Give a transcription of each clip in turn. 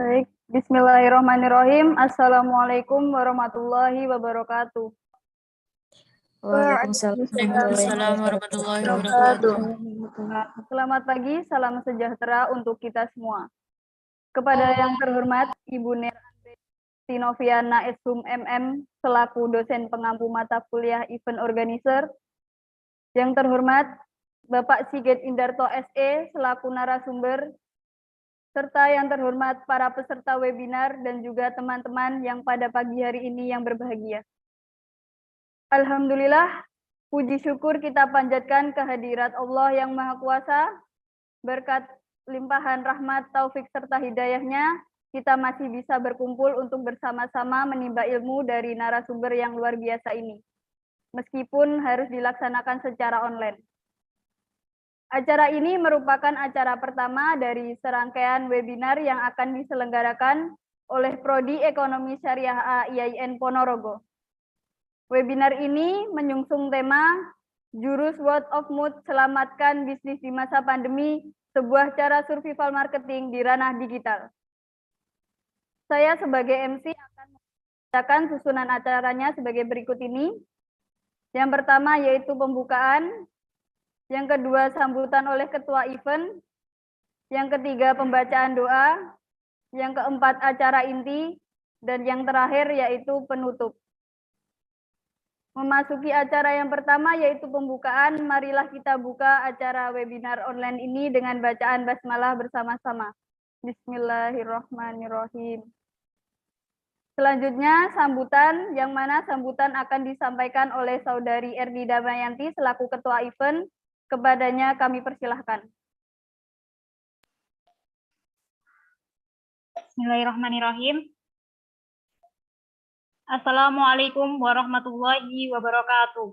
Baik, Bismillahirrahmanirrahim. Assalamualaikum warahmatullahi wabarakatuh. Waalaikumsalam warahmatullahi wabarakatuh. Selamat pagi, salam sejahtera untuk kita semua. Kepada yang terhormat Ibu Nerti Noviana Eshum MM selaku dosen pengampu mata kuliah event organizer. Yang terhormat Bapak Sigit Indarto SE selaku narasumber, serta yang terhormat para peserta webinar dan juga teman-teman yang pada pagi hari ini yang berbahagia. Alhamdulillah, puji syukur kita panjatkan kehadirat Allah yang Maha Kuasa. Berkat limpahan rahmat, taufik, serta hidayahnya, kita masih bisa berkumpul untuk bersama-sama menimba ilmu dari narasumber yang luar biasa ini, meskipun harus dilaksanakan secara online. Acara ini merupakan acara pertama dari serangkaian webinar yang akan diselenggarakan oleh Prodi Ekonomi Syariah IAIN Ponorogo. Webinar ini menyungsung tema Jurus Word of Mouth Selamatkan Bisnis di Masa Pandemi, sebuah cara survival marketing di ranah digital. Saya sebagai MC akan membacakan susunan acaranya sebagai berikut ini. Yang pertama yaitu pembukaan, yang kedua sambutan oleh ketua event, yang ketiga pembacaan doa, yang keempat acara inti, dan yang terakhir yaitu penutup. Memasuki acara yang pertama yaitu pembukaan, marilah kita buka acara webinar online ini dengan bacaan basmalah bersama-sama. Bismillahirrahmanirrahim. Selanjutnya sambutan, yang mana sambutan akan disampaikan oleh Saudari Erdi Damayanti selaku ketua event. Kepadanya kami persilahkan. Bismillahirrahmanirrahim. Assalamualaikum warahmatullahi wabarakatuh.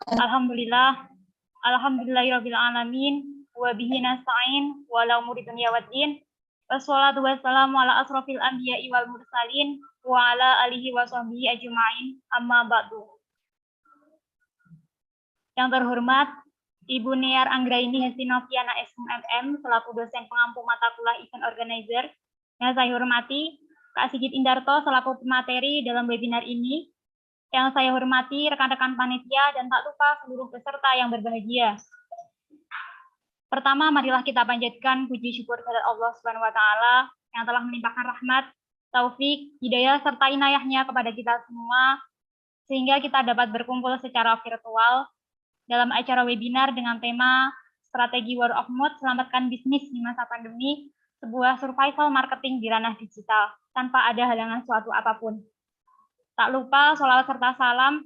Alhamdulillahirabbil alamin wa bihi nasta'in wa la umuri dunya waddin. Wassalatu wassalamu ala asrofil anbiya'i wal mursalin wa ala alihi wa sahbihi ajma'in, amma ba'du. Yang terhormat Ibu Niar Anggraini Hestinoviana Eshum MM selaku dosen pengampu mata kuliah event organizer. Yang saya hormati Kak Sigit Indarto selaku pemateri dalam webinar ini. Yang saya hormati rekan-rekan panitia dan tak lupa seluruh peserta yang berbahagia. Pertama, marilah kita panjatkan puji syukur kepada Allah Subhanahu wa taala yang telah melimpahkan rahmat, taufik, hidayah serta inayahnya kepada kita semua sehingga kita dapat berkumpul secara virtual dalam acara webinar dengan tema Strategi Word of Mouth Selamatkan Bisnis di Masa Pandemi, sebuah survival marketing di ranah digital, tanpa ada halangan suatu apapun. Tak lupa sholawat serta salam,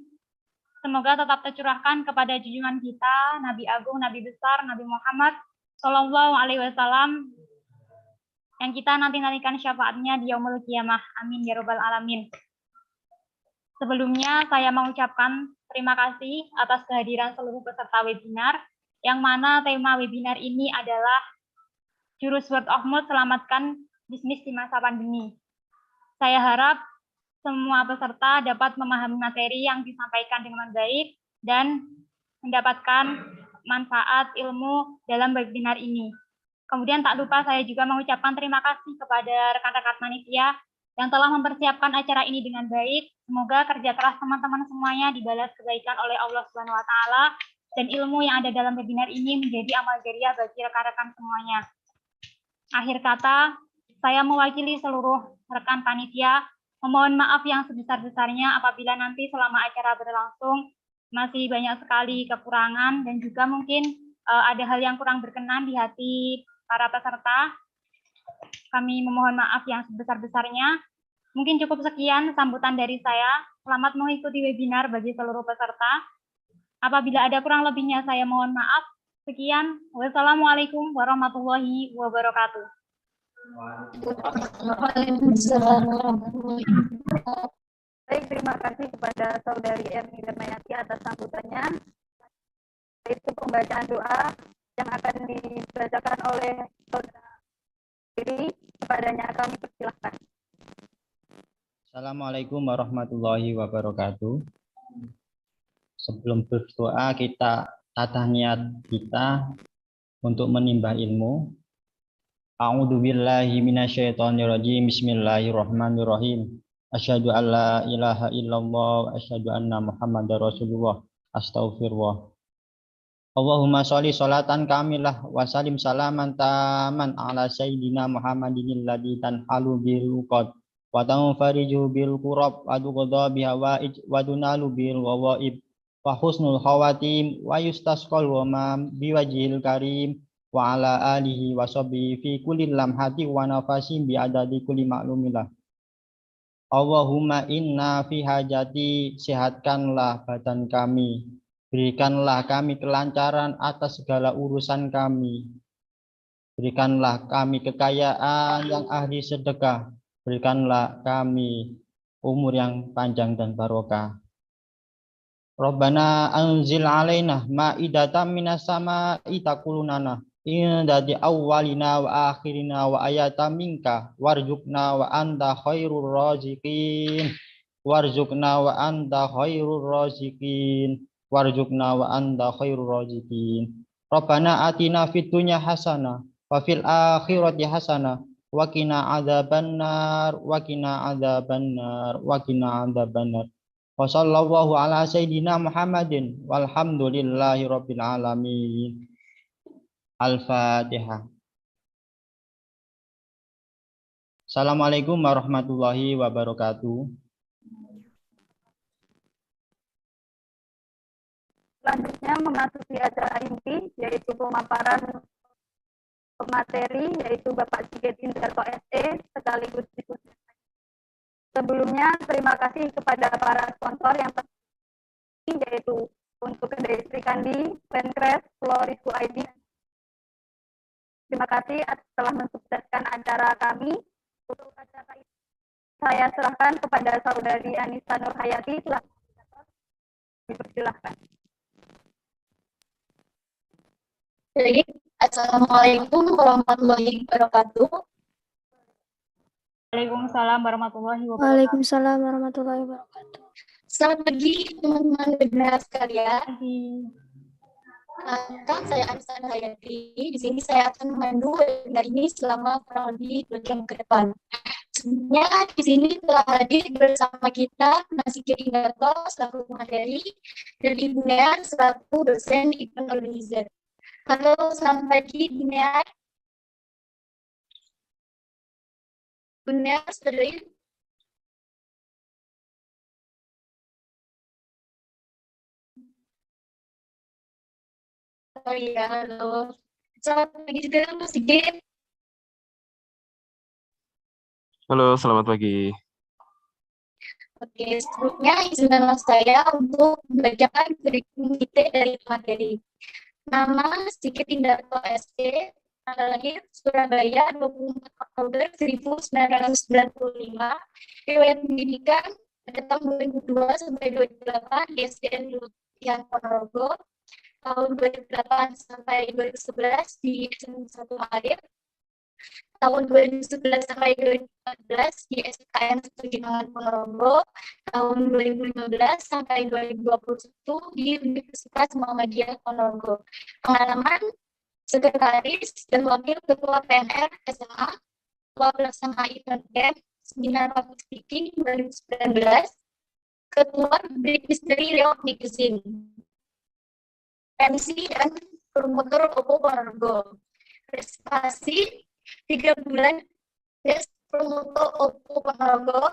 semoga tetap tercurahkan kepada junjungan kita, Nabi Agung, Nabi Besar, Nabi Muhammad, Sallallahu Alaihi Wasallam, yang kita nanti-nantikan syafaatnya di Yaumul Qiyamah. Amin ya Rabbal Alamin. Sebelumnya saya mengucapkan terima kasih atas kehadiran seluruh peserta webinar, yang mana tema webinar ini adalah Jurus Word of Mouth Selamatkan Bisnis di Masa Pandemi. Saya harap semua peserta dapat memahami materi yang disampaikan dengan baik dan mendapatkan manfaat ilmu dalam webinar ini. Kemudian tak lupa saya juga mengucapkan terima kasih kepada rekan-rekan panitia yang telah mempersiapkan acara ini dengan baik. Semoga kerja keras teman-teman semuanya dibalas kebaikan oleh Allah Subhanahu wa taala dan ilmu yang ada dalam webinar ini menjadi amal jariah bagi rekan-rekan semuanya. Akhir kata, saya mewakili seluruh rekan panitia memohon maaf yang sebesar-besarnya apabila nanti selama acara berlangsung masih banyak sekali kekurangan dan juga mungkin ada hal yang kurang berkenan di hati para peserta. Kami memohon maaf yang sebesar-besarnya. Mungkin cukup sekian sambutan dari saya. Selamat mengikuti webinar bagi seluruh peserta. Apabila ada kurang lebihnya saya mohon maaf. Sekian. Wassalamualaikum warahmatullahi wabarakatuh. Baik, terima kasih kepada Saudari Erni Damayanti atas sambutannya. Itu pembacaan doa yang akan dibacakan oleh saudara diri, kepadanya kami persilahkan. Assalamualaikum warahmatullahi wabarakatuh. Sebelum berdoa kita tata niat kita untuk menimba ilmu. A'udzubillahi minasyaitonirrajim. Bismillahirrahmanirrahim. Asyhadu an la ilaha illallah wa asyhadu anna Muhammadar Rasulullah. Astaghfirullah. Allahumma sholli sholatan kamilah wa salim salaman taman ala sayyidina Muhammadin alladzi tanhalu bil uqad wa tanfariju bil qurab wa tuqda biha wa tunalu bil wawaib wa husnul khawatim wa yustasqal wa ma biwajhil karim wa ala alihi wa sahbihi fi kulli lamhati wa nafasin bi adadi kulli ma'lumillah. Allahumma inna fi hajati, sehatkanlah badan kami. Berikanlah kami kelancaran atas segala urusan kami. Berikanlah kami kekayaan yang ahli sedekah. Berikanlah kami umur yang panjang dan barokah. Rabbana anzil alaina ma'idatan minas sama'i takulunana indadi awwalina wa akhirina wa ayatam minka warzuqna wa anta khairur raziqin warzuqna wa anta khairur raziqin warzuqna wa anta khairur raziqin. Rabbana atina fid dunya hasanah wa fil akhirati hasanah wa qina adzabannar wa qina adzabannar wa qina adzabannar. Wa sallallahu ala sayyidina Muhammadin walhamdulillahi rabbil alamin. Al-Fatihah. Assalamualaikum warahmatullahi wabarakatuh. Selanjutnya memasuki acara inti, yaitu pemaparan pemateri, yaitu Bapak Sigit Indarto SE, sekaligus diskusi. Sebelumnya, terima kasih kepada para sponsor yang penting, yaitu untuk Kedai Srikandi, Penkres, Florisku ID. Terima kasih telah mensukseskan acara kami. Untuk acara ini, saya serahkan kepada Saudari Anissa Nurhayati. Dipersilahkan. Baik, Assalamualaikum warahmatullahi wabarakatuh. Waalaikumsalam warahmatullahi wabarakatuh. Waalaikumsalam warahmatullahi wabarakatuh. Selamat pagi teman-teman webinar sekalian. Kan saya Anissa Nurhayati. Di sini saya akan memandu webinar ini selama kurang lebih 2 jam ke depan. Sebelumnya di sini telah hadir bersama kita Mas Sigit Indarto selaku pemateri dan Ibu Near selaku dosen event organizer. Halo, selamat pagi Bu Near. Bu Near, sudah. Oh iya, halo. Selamat pagi juga Mas Sigit. Halo, selamat pagi. Oke, sebelumnya izinkan saya untuk membacakan kurikulum kita dari materi. Nama Sigit Indarto SE, tanggal lahir Surabaya 24 Oktober 1995, riwayat pendidikan pada tahun 2002 sampai 2008 di SDN Lutian Ponorogo, tahun 2008 sampai 2011 di SM1 Marit, tahun 2011 sampai 2014 di SKN Sudirman Ponorogo, tahun 2015 sampai 2021 di Universitas Muhammadiyah Ponorogo. Pengalaman sekretaris dan wakil ketua PNR SMA, ketua pelaksana event camp, seminar public speaking 2019, ketua Public History Lewat Magazine, MC dan promotor Oppo Ponorogo. Prestasi 3 bulan Best Promotor Oppo Ponorogo,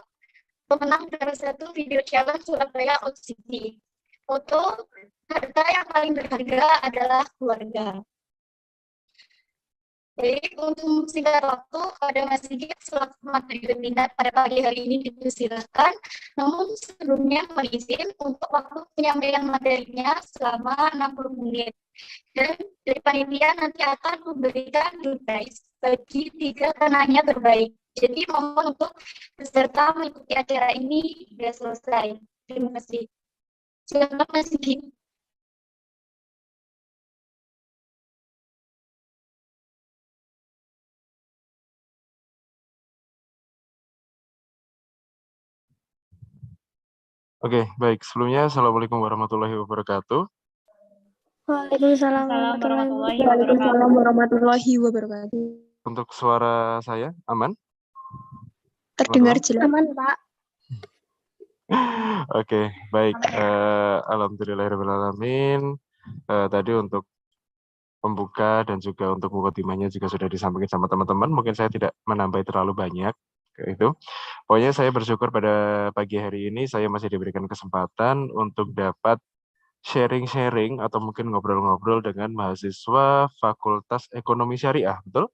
pemenang juara 1 video challenge Surabaya Out City. Foto, harta yang paling berharga adalah keluarga. Jadi untuk singkat waktu, pada Mas Sigit selaku materi webinar pada pagi hari ini dipersilakan. Namun sebelumnya mohon izin untuk waktu penyampaian materinya selama 60 menit. Dan dari panitia nanti akan memberikan door prize bagi 3 penanya terbaik. Jadi mohon untuk peserta mengikuti acara ini sudah selesai. Terima kasih. Silakan Mas Sigit. Oke, baik. Sebelumnya, Assalamualaikum warahmatullahi wabarakatuh. Waalaikumsalam Warahmatullahi warahmatullahi warahmatullahi wabarakatuh. Untuk suara saya aman? Terdengar Teman-teman? jelas. Aman, Pak. Oke, baik. Alhamdulillahirrahmanirrahim. Tadi untuk pembuka dan juga untuk mukadimahnya juga sudah disampaikan sama teman-teman. Mungkin saya tidak menambah terlalu banyak ke itu. Pokoknya saya bersyukur pada pagi hari ini saya masih diberikan kesempatan untuk dapat sharing-sharing atau mungkin ngobrol-ngobrol dengan mahasiswa Fakultas Ekonomi Syariah, betul?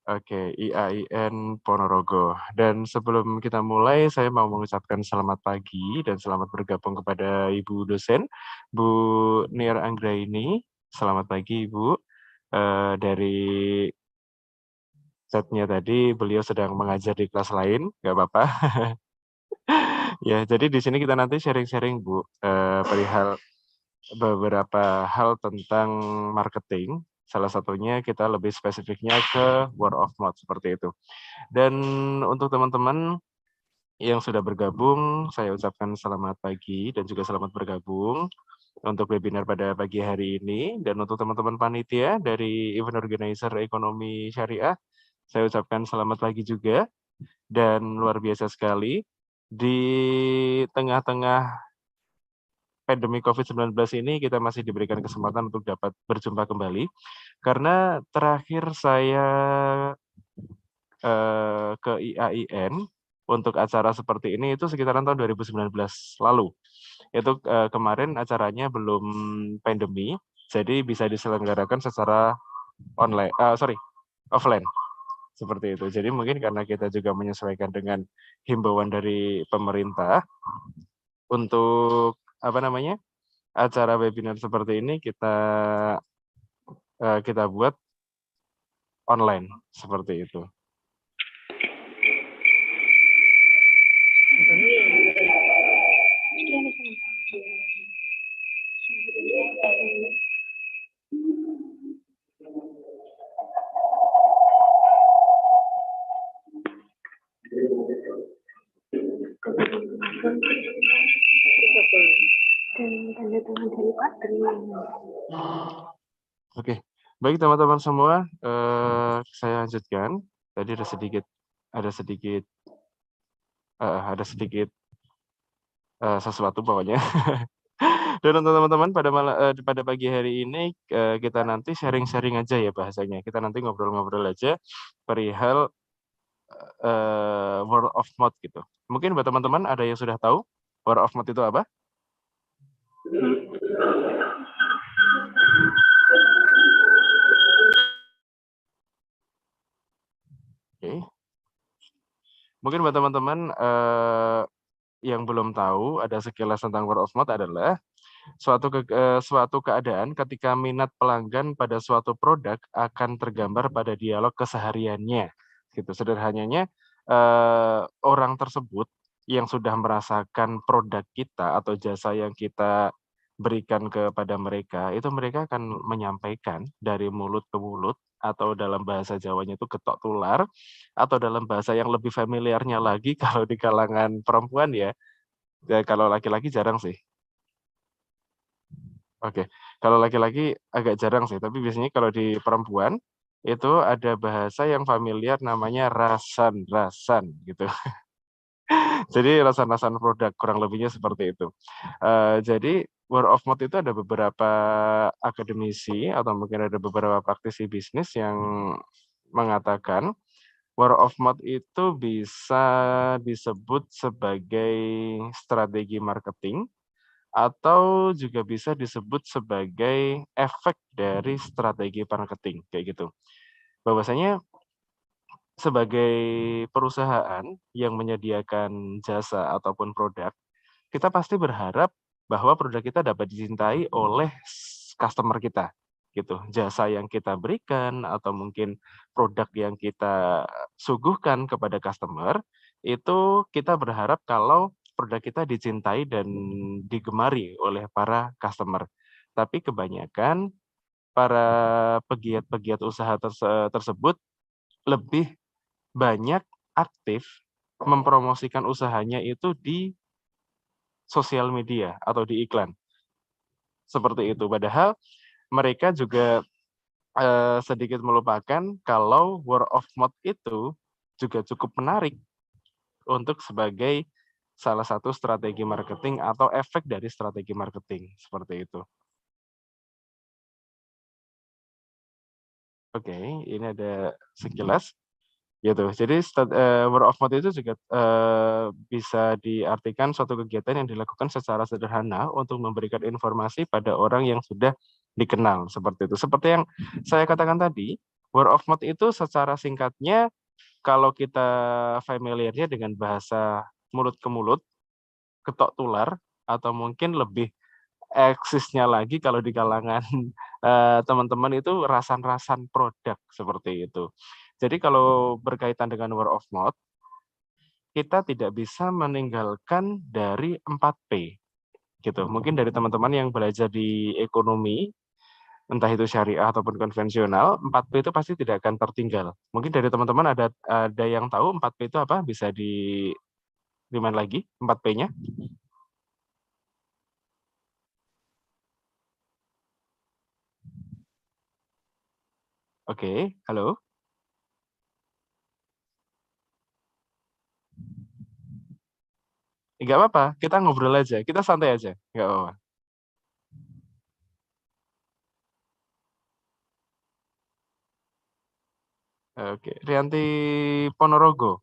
Oke, IAIN Ponorogo. Dan sebelum kita mulai, saya mau mengucapkan selamat pagi dan selamat bergabung kepada Ibu dosen, Bu Niar Anggraini. Selamat pagi, Ibu. Dari chatnya tadi, beliau sedang mengajar di kelas lain, nggak apa-apa. Ya, jadi di sini kita nanti sharing-sharing, Bu, perihal beberapa hal tentang marketing. Salah satunya kita lebih spesifiknya ke word of mouth seperti itu. Dan untuk teman-teman yang sudah bergabung, saya ucapkan selamat pagi dan juga selamat bergabung untuk webinar pada pagi hari ini. Dan untuk teman-teman panitia dari event organizer ekonomi syariah, saya ucapkan selamat pagi juga. Dan luar biasa sekali, di tengah-tengah pandemi COVID-19 ini kita masih diberikan kesempatan untuk dapat berjumpa kembali. Karena terakhir saya ke IAIN untuk acara seperti ini itu sekitaran tahun 2019 lalu. Itu kemarin acaranya belum pandemi, jadi bisa diselenggarakan secara offline seperti itu. Jadi mungkin karena kita juga menyesuaikan dengan himbauan dari pemerintah untuk acara webinar seperti ini kita buat online seperti itu. Oke, baik teman-teman semua, saya lanjutkan. Tadi ada sedikit sesuatu pokoknya. Dan untuk teman-teman pada pagi hari ini kita nanti sharing-sharing aja ya bahasanya. Kita nanti ngobrol-ngobrol aja perihal word of mouth gitu. Mungkin buat teman-teman ada yang sudah tahu word of mouth itu apa? Oke. Mungkin buat teman-teman yang belum tahu ada sekilas tentang word of mouth adalah suatu keadaan ketika minat pelanggan pada suatu produk akan tergambar pada dialog kesehariannya. Gitu. Sederhananya orang tersebut yang sudah merasakan produk kita atau jasa yang kita berikan kepada mereka, itu mereka akan menyampaikan dari mulut ke mulut atau dalam bahasa Jawanya itu getok tular, atau dalam bahasa yang lebih familiarnya lagi kalau di kalangan perempuan ya kalau laki-laki jarang sih. Oke, kalau laki-laki agak jarang sih, tapi biasanya kalau di perempuan itu ada bahasa yang familiar namanya rasan gitu. Jadi rasan-rasan produk kurang lebihnya seperti itu. Jadi word of mouth itu ada beberapa akademisi atau mungkin ada beberapa praktisi bisnis yang mengatakan word of mouth itu bisa disebut sebagai strategi marketing atau juga bisa disebut sebagai efek dari strategi marketing kayak gitu. Bahwasanya sebagai perusahaan yang menyediakan jasa ataupun produk, kita pasti berharap bahwa produk kita dapat dicintai oleh customer kita, gitu. Jasa yang kita berikan atau mungkin produk yang kita suguhkan kepada customer, itu kita berharap kalau produk kita dicintai dan digemari oleh para customer. Tapi kebanyakan para pegiat-pegiat usaha tersebut lebih banyak aktif mempromosikan usahanya itu di sosial media atau di iklan. seperti itu. Padahal mereka juga sedikit melupakan kalau word of mouth itu juga cukup menarik untuk sebagai salah satu strategi marketing atau efek dari strategi marketing, seperti itu. Oke, ini ada sekilas gitu. Jadi word of mouth itu juga bisa diartikan suatu kegiatan yang dilakukan secara sederhana untuk memberikan informasi pada orang yang sudah dikenal, seperti itu. Seperti yang saya katakan tadi, word of mouth itu secara singkatnya kalau kita familiarnya dengan bahasa mulut ke mulut, ketok tular, atau mungkin lebih eksisnya lagi kalau di kalangan teman-teman itu rasan-rasan produk, seperti itu. Jadi kalau berkaitan dengan word of mouth, kita tidak bisa meninggalkan dari 4P, gitu. Mungkin dari teman-teman yang belajar di ekonomi, entah itu syariah ataupun konvensional, 4P itu pasti tidak akan tertinggal. Mungkin dari teman-teman ada yang tahu 4P itu apa? Bisa di-remind lagi 4P-nya? Oke, halo? Nggak apa-apa, kita ngobrol aja, kita santai aja, nggak apa-apa. Oke, Rianti Ponorogo.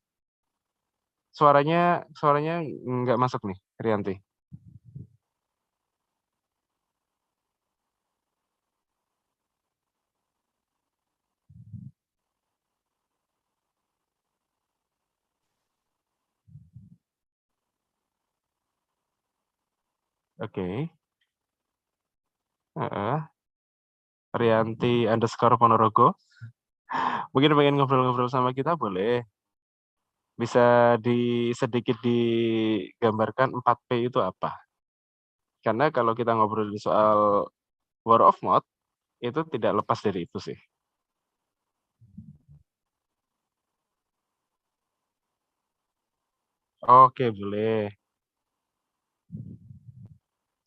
Suaranya nggak masuk nih, Rianti. Oke. Rianti _ Ponorogo. Mungkin pengen ngobrol-ngobrol sama kita, boleh. Bisa sedikit digambarkan 4P itu apa? Karena kalau kita ngobrol soal word of mouth, itu tidak lepas dari itu sih. Oke, boleh.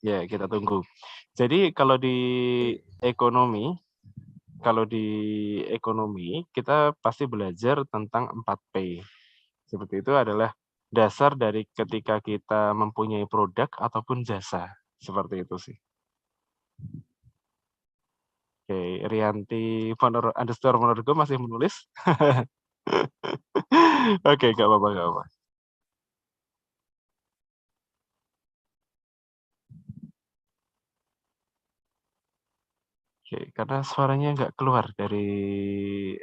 Ya, kita tunggu. Jadi kalau di ekonomi kita pasti belajar tentang 4P. Seperti itu adalah dasar dari ketika kita mempunyai produk ataupun jasa. Seperti itu sih. Oke, Rianti _ masih menulis. Oke, nggak apa-apa, nggak apa-apa. Oke, karena suaranya nggak keluar dari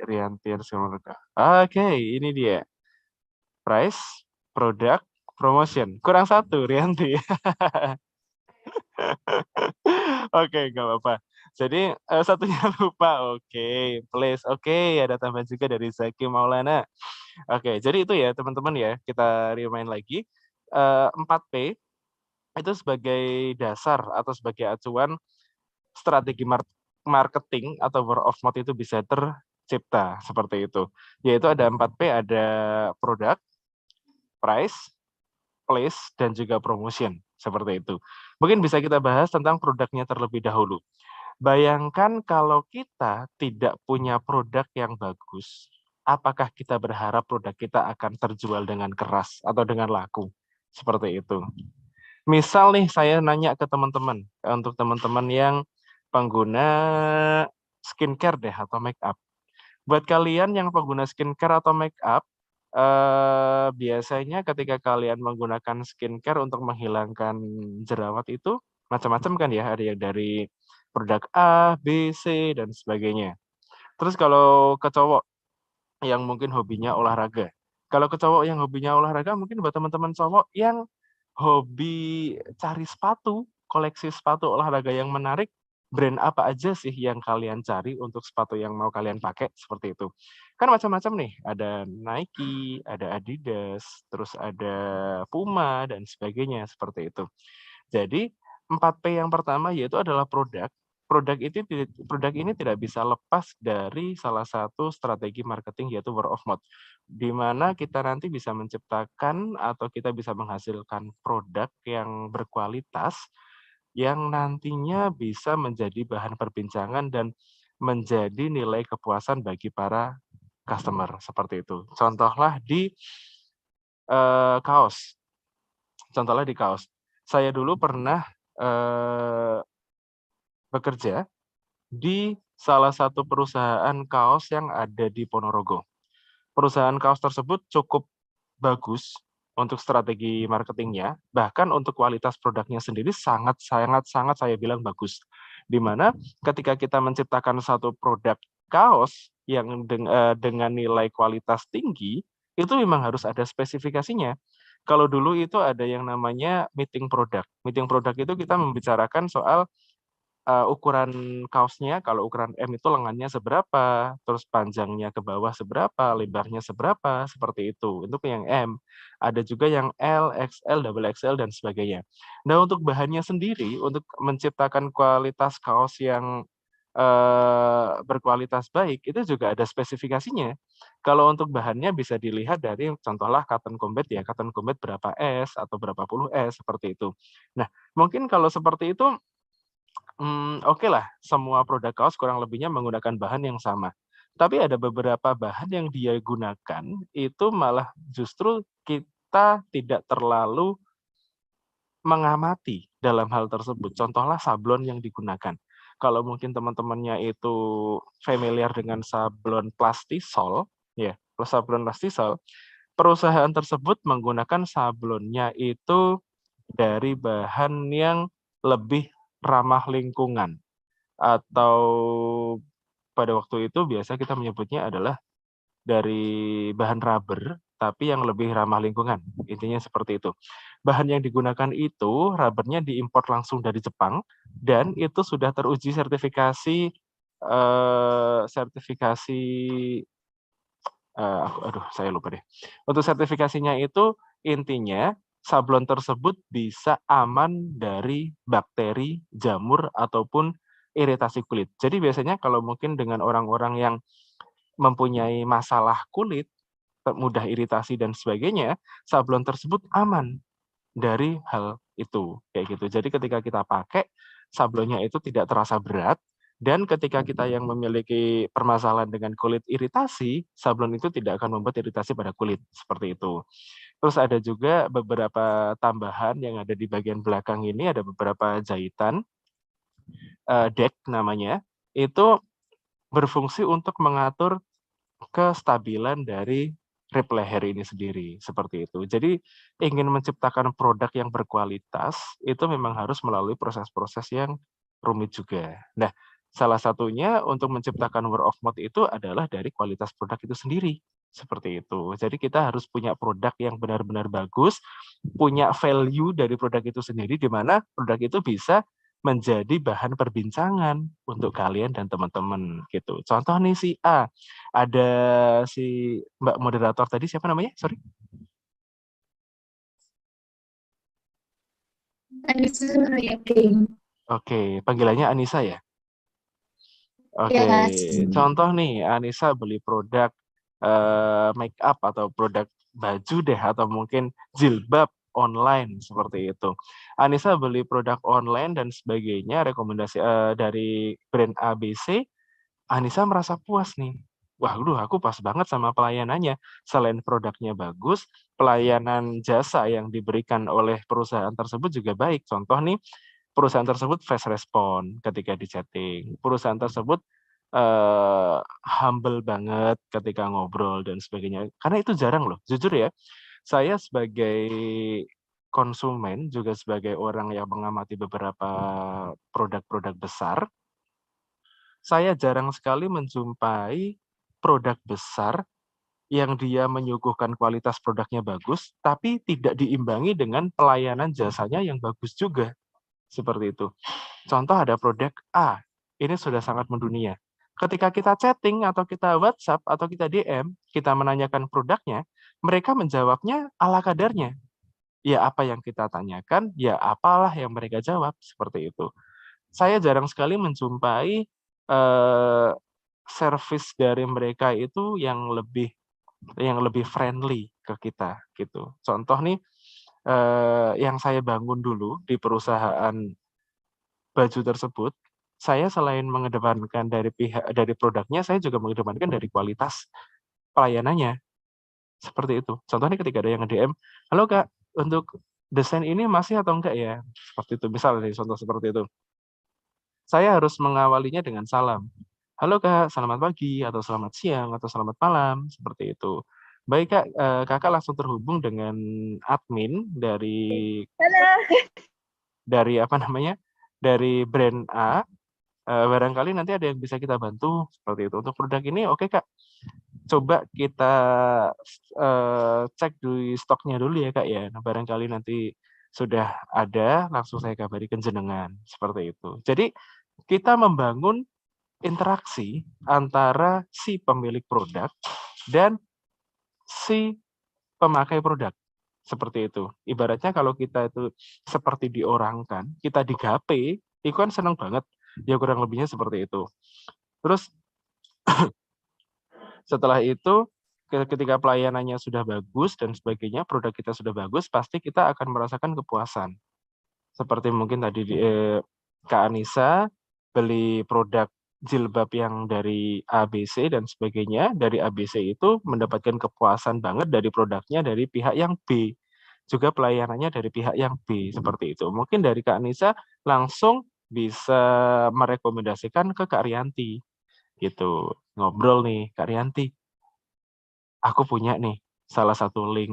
Rianti _ Oke, ini dia. Price, produk, promotion. Kurang satu, Rianti. Oke, nggak apa-apa. Jadi satunya lupa. Oke, place. Oke, ada tambahan juga dari Zaki Maulana. Oke, jadi itu ya teman-teman ya. Kita remind lagi. 4P itu sebagai dasar atau sebagai acuan strategi marketing atau word of mouth itu bisa tercipta seperti itu. Yaitu ada 4P, ada produk, price, place, dan juga promotion. Seperti itu. Mungkin bisa kita bahas tentang produknya terlebih dahulu. Bayangkan kalau kita tidak punya produk yang bagus, apakah kita berharap produk kita akan terjual dengan keras atau dengan laku? Seperti itu. Misal nih saya nanya ke teman-teman, untuk teman-teman yang pengguna skincare deh atau make up. Buat kalian yang pengguna skincare atau make up, biasanya ketika kalian menggunakan skincare untuk menghilangkan jerawat itu macam-macam kan ya, ada yang dari produk A, B, C, dan sebagainya. Terus kalau ke cowok yang mungkin hobinya olahraga. Kalau ke cowok yang hobinya olahraga, mungkin buat teman-teman cowok yang hobi cari sepatu, koleksi sepatu olahraga yang menarik, brand apa aja sih yang kalian cari untuk sepatu yang mau kalian pakai, seperti itu. Kan macam-macam nih, ada Nike, ada Adidas, terus ada Puma, dan sebagainya, seperti itu. Jadi 4P yang pertama yaitu adalah produk. Produk ini tidak bisa lepas dari salah satu strategi marketing yaitu word of mouth. Di mana kita nanti bisa menciptakan atau kita bisa menghasilkan produk yang berkualitas yang nantinya bisa menjadi bahan perbincangan dan menjadi nilai kepuasan bagi para customer, seperti itu. Contohlah di kaos. Contohnya di kaos. Saya dulu pernah bekerja di salah satu perusahaan kaos yang ada di Ponorogo. Perusahaan kaos tersebut cukup bagus untuk strategi marketingnya, bahkan untuk kualitas produknya sendiri sangat saya bilang bagus. Di mana ketika kita menciptakan satu produk kaos yang dengan nilai kualitas tinggi, itu memang harus ada spesifikasinya. Kalau dulu itu ada yang namanya meeting product. Meeting product itu kita membicarakan soal ukuran kaosnya, kalau ukuran M itu lengannya seberapa, terus panjangnya ke bawah seberapa, lebarnya seberapa, seperti itu. Untuk yang M. Ada juga yang L, XL, double XL, dan sebagainya. Nah, untuk bahannya sendiri, untuk menciptakan kualitas kaos yang berkualitas baik, itu juga ada spesifikasinya. Kalau untuk bahannya bisa dilihat dari contohlah cotton combat ya, cotton combat berapa S atau berapa puluh S, seperti itu. Nah, mungkin kalau seperti itu oke lah, semua produk kaos kurang lebihnya menggunakan bahan yang sama. Tapi ada beberapa bahan yang dia gunakan, itu malah justru kita tidak terlalu mengamati dalam hal tersebut. Contohlah sablon yang digunakan. Kalau mungkin teman-temannya itu familiar dengan sablon Plastisol, ya, sablon Plastisol, perusahaan tersebut menggunakan sablonnya itu dari bahan yang lebih ramah lingkungan, atau pada waktu itu biasa kita menyebutnya adalah dari bahan rubber, tapi yang lebih ramah lingkungan, intinya seperti itu. Bahan yang digunakan itu rubbernya diimpor langsung dari Jepang, dan itu sudah teruji sertifikasi, saya lupa deh. Untuk sertifikasinya itu intinya sablon tersebut bisa aman dari bakteri, jamur, ataupun iritasi kulit. Jadi biasanya kalau mungkin dengan orang-orang yang mempunyai masalah kulit, mudah iritasi dan sebagainya, sablon tersebut aman dari hal itu, kayak gitu. Jadi ketika kita pakai, sablonnya itu tidak terasa berat, dan ketika kita yang memiliki permasalahan dengan kulit iritasi, sablon itu tidak akan membuat iritasi pada kulit, seperti itu. Terus ada juga beberapa tambahan yang ada di bagian belakang ini, ada beberapa jahitan, deck namanya, itu berfungsi untuk mengatur kestabilan dari rib leher ini sendiri, seperti itu. Jadi ingin menciptakan produk yang berkualitas, itu memang harus melalui proses-proses yang rumit juga. Nah, salah satunya untuk menciptakan word of mouth itu adalah dari kualitas produk itu sendiri, seperti itu. Jadi kita harus punya produk yang benar-benar bagus, punya value dari produk itu sendiri, di mana produk itu bisa menjadi bahan perbincangan untuk kalian dan teman-teman gitu. Contoh nih si A, ada si Mbak moderator tadi siapa namanya? Sorry. Anissa Nuryatin. Oke, panggilannya Anissa ya? Oke, Ya, Mas. contoh nih Anissa beli produk make up atau produk baju deh, atau mungkin jilbab online seperti itu. Anissa beli produk online dan sebagainya, rekomendasi dari brand ABC, Anissa merasa puas nih. Wah, aku pas banget sama pelayanannya. Selain produknya bagus, pelayanan jasa yang diberikan oleh perusahaan tersebut juga baik. Contoh nih, perusahaan tersebut fast respon ketika di chatting. Perusahaan tersebut humble banget ketika ngobrol dan sebagainya. Karena itu jarang loh, jujur ya. Saya sebagai konsumen, juga sebagai orang yang mengamati beberapa produk-produk besar, saya jarang sekali menjumpai produk besar yang dia menyuguhkan kualitas produknya bagus, tapi tidak diimbangi dengan pelayanan jasanya yang bagus juga. Seperti itu. Contoh ada produk A, ini sudah sangat mendunia. Ketika kita chatting atau kita WhatsApp atau kita DM, kita menanyakan produknya, mereka menjawabnya ala kadarnya. Ya apa yang kita tanyakan, ya apalah yang mereka jawab, seperti itu. Saya jarang sekali menjumpai service dari mereka itu yang lebih friendly ke kita gitu. Contoh nih, yang saya bangun dulu di perusahaan baju tersebut, saya selain mengedepankan dari produknya, saya juga mengedepankan dari kualitas pelayanannya. Seperti itu. Contohnya ketika ada yang nge-DM, "Halo Kak, untuk desain ini masih atau enggak ya?" Seperti itu, misal nih contoh seperti itu. Saya harus mengawalinya dengan salam. "Halo Kak, selamat pagi," atau "Selamat siang," atau "Selamat malam," seperti itu. "Baik Kak, Kakak langsung terhubung dengan admin dari apa namanya, dari brand A, barangkali nanti ada yang bisa kita bantu," seperti itu. "Untuk produk ini oke Kak, coba kita, cek di stoknya dulu ya Kak ya. Nah barangkali nanti sudah ada, langsung saya kabari ke jenengan," seperti itu. Jadi, kita membangun interaksi antara si pemilik produk dan si pemakai produk, seperti itu. Ibaratnya kalau kita itu seperti diorangkan, kita digape, itu kan seneng banget, ya kurang lebihnya seperti itu. Terus setelah itu, ketika pelayanannya sudah bagus dan sebagainya, produk kita sudah bagus, pasti kita akan merasakan kepuasan. Seperti mungkin tadi Kak Anissa beli produk jilbab yang dari ABC dan sebagainya, dari ABC itu mendapatkan kepuasan banget dari produknya dari pihak yang B, juga pelayanannya dari pihak yang B, seperti itu. Mungkin dari Kak Anissa langsung bisa merekomendasikan ke Kak Rianti, gitu. Ngobrol nih, "Kak Rianti, aku punya nih salah satu link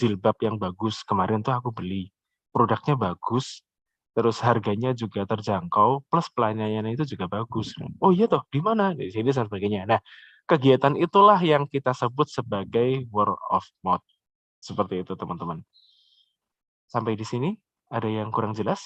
jilbab yang bagus, kemarin tuh aku beli. Produknya bagus, terus harganya juga terjangkau, plus pelayanannya itu juga bagus." "Oh iya toh, di mana?" "Di sini," dan sebagainya. Nah, kegiatan itulah yang kita sebut sebagai word of mouth. Seperti itu, teman-teman. Sampai di sini, ada yang kurang jelas?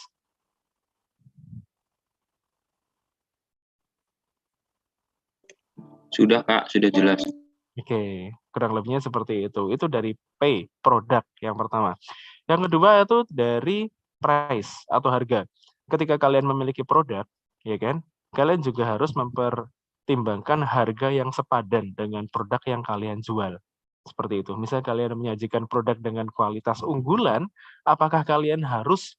Sudah Kak, sudah jelas. Oke, kurang lebihnya seperti itu. Itu dari P, produk yang pertama. Yang kedua itu dari price atau harga. Ketika kalian memiliki produk, ya kan, kalian juga harus mempertimbangkan harga yang sepadan dengan produk yang kalian jual. Seperti itu. Misal kalian menyajikan produk dengan kualitas unggulan, apakah kalian harus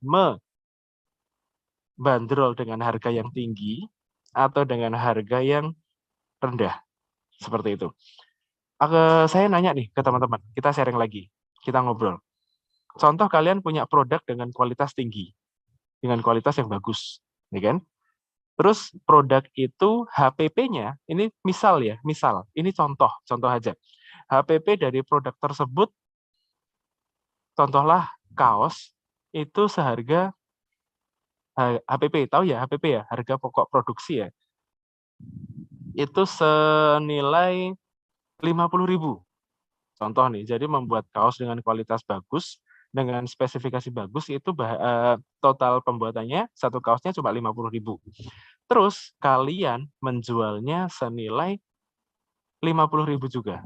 bandrol dengan harga yang tinggi atau dengan harga yang rendah? Seperti itu. Saya nanya nih ke teman-teman, kita sharing lagi, kita ngobrol. Contoh kalian punya produk dengan kualitas tinggi, dengan kualitas yang bagus, ya kan? Terus produk itu HPP-nya, ini misal ya, ini contoh aja. HPP dari produk tersebut, contohlah kaos, itu seharga HPP, tahu ya HPP ya, harga pokok produksi ya, itu senilai 50.000. Contoh nih, jadi membuat kaos dengan kualitas bagus, dengan spesifikasi bagus, itu total pembuatannya, satu kaosnya cuma 50.000. Terus kalian menjualnya senilai 50.000 juga.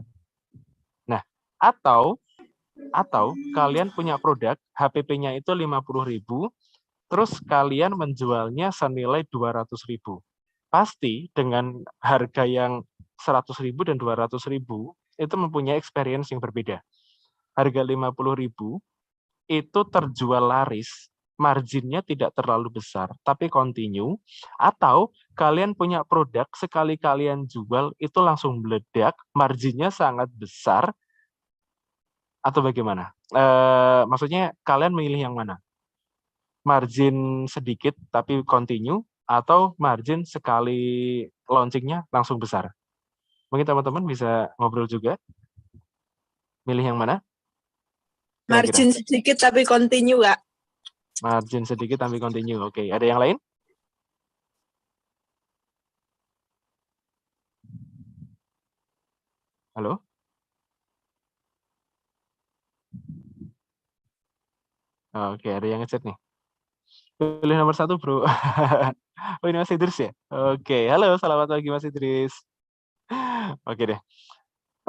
Nah, atau kalian punya produk, HPP-nya itu 50.000, terus kalian menjualnya senilai 200.000. Pasti dengan harga yang 100.000 dan 200.000 itu mempunyai experience yang berbeda. Harga 50.000 itu terjual laris, marginnya tidak terlalu besar, tapi continue, atau kalian punya produk, sekali kalian jual, itu langsung meledak, marginnya sangat besar, atau bagaimana? Maksudnya kalian memilih yang mana? Margin sedikit tapi continue, atau margin sekali launchingnya langsung besar? Mungkin teman-teman bisa ngobrol juga. Milih yang mana? Kira-kira. Margin sedikit tapi continue, Kak. Margin sedikit tapi continue. Oke, ada yang lain? Halo? Oke, ada yang ngechat nih. Pilih nomor 1, bro. Oh, ini Mas Idris ya? Oke, halo, selamat pagi Mas Idris. Oke deh.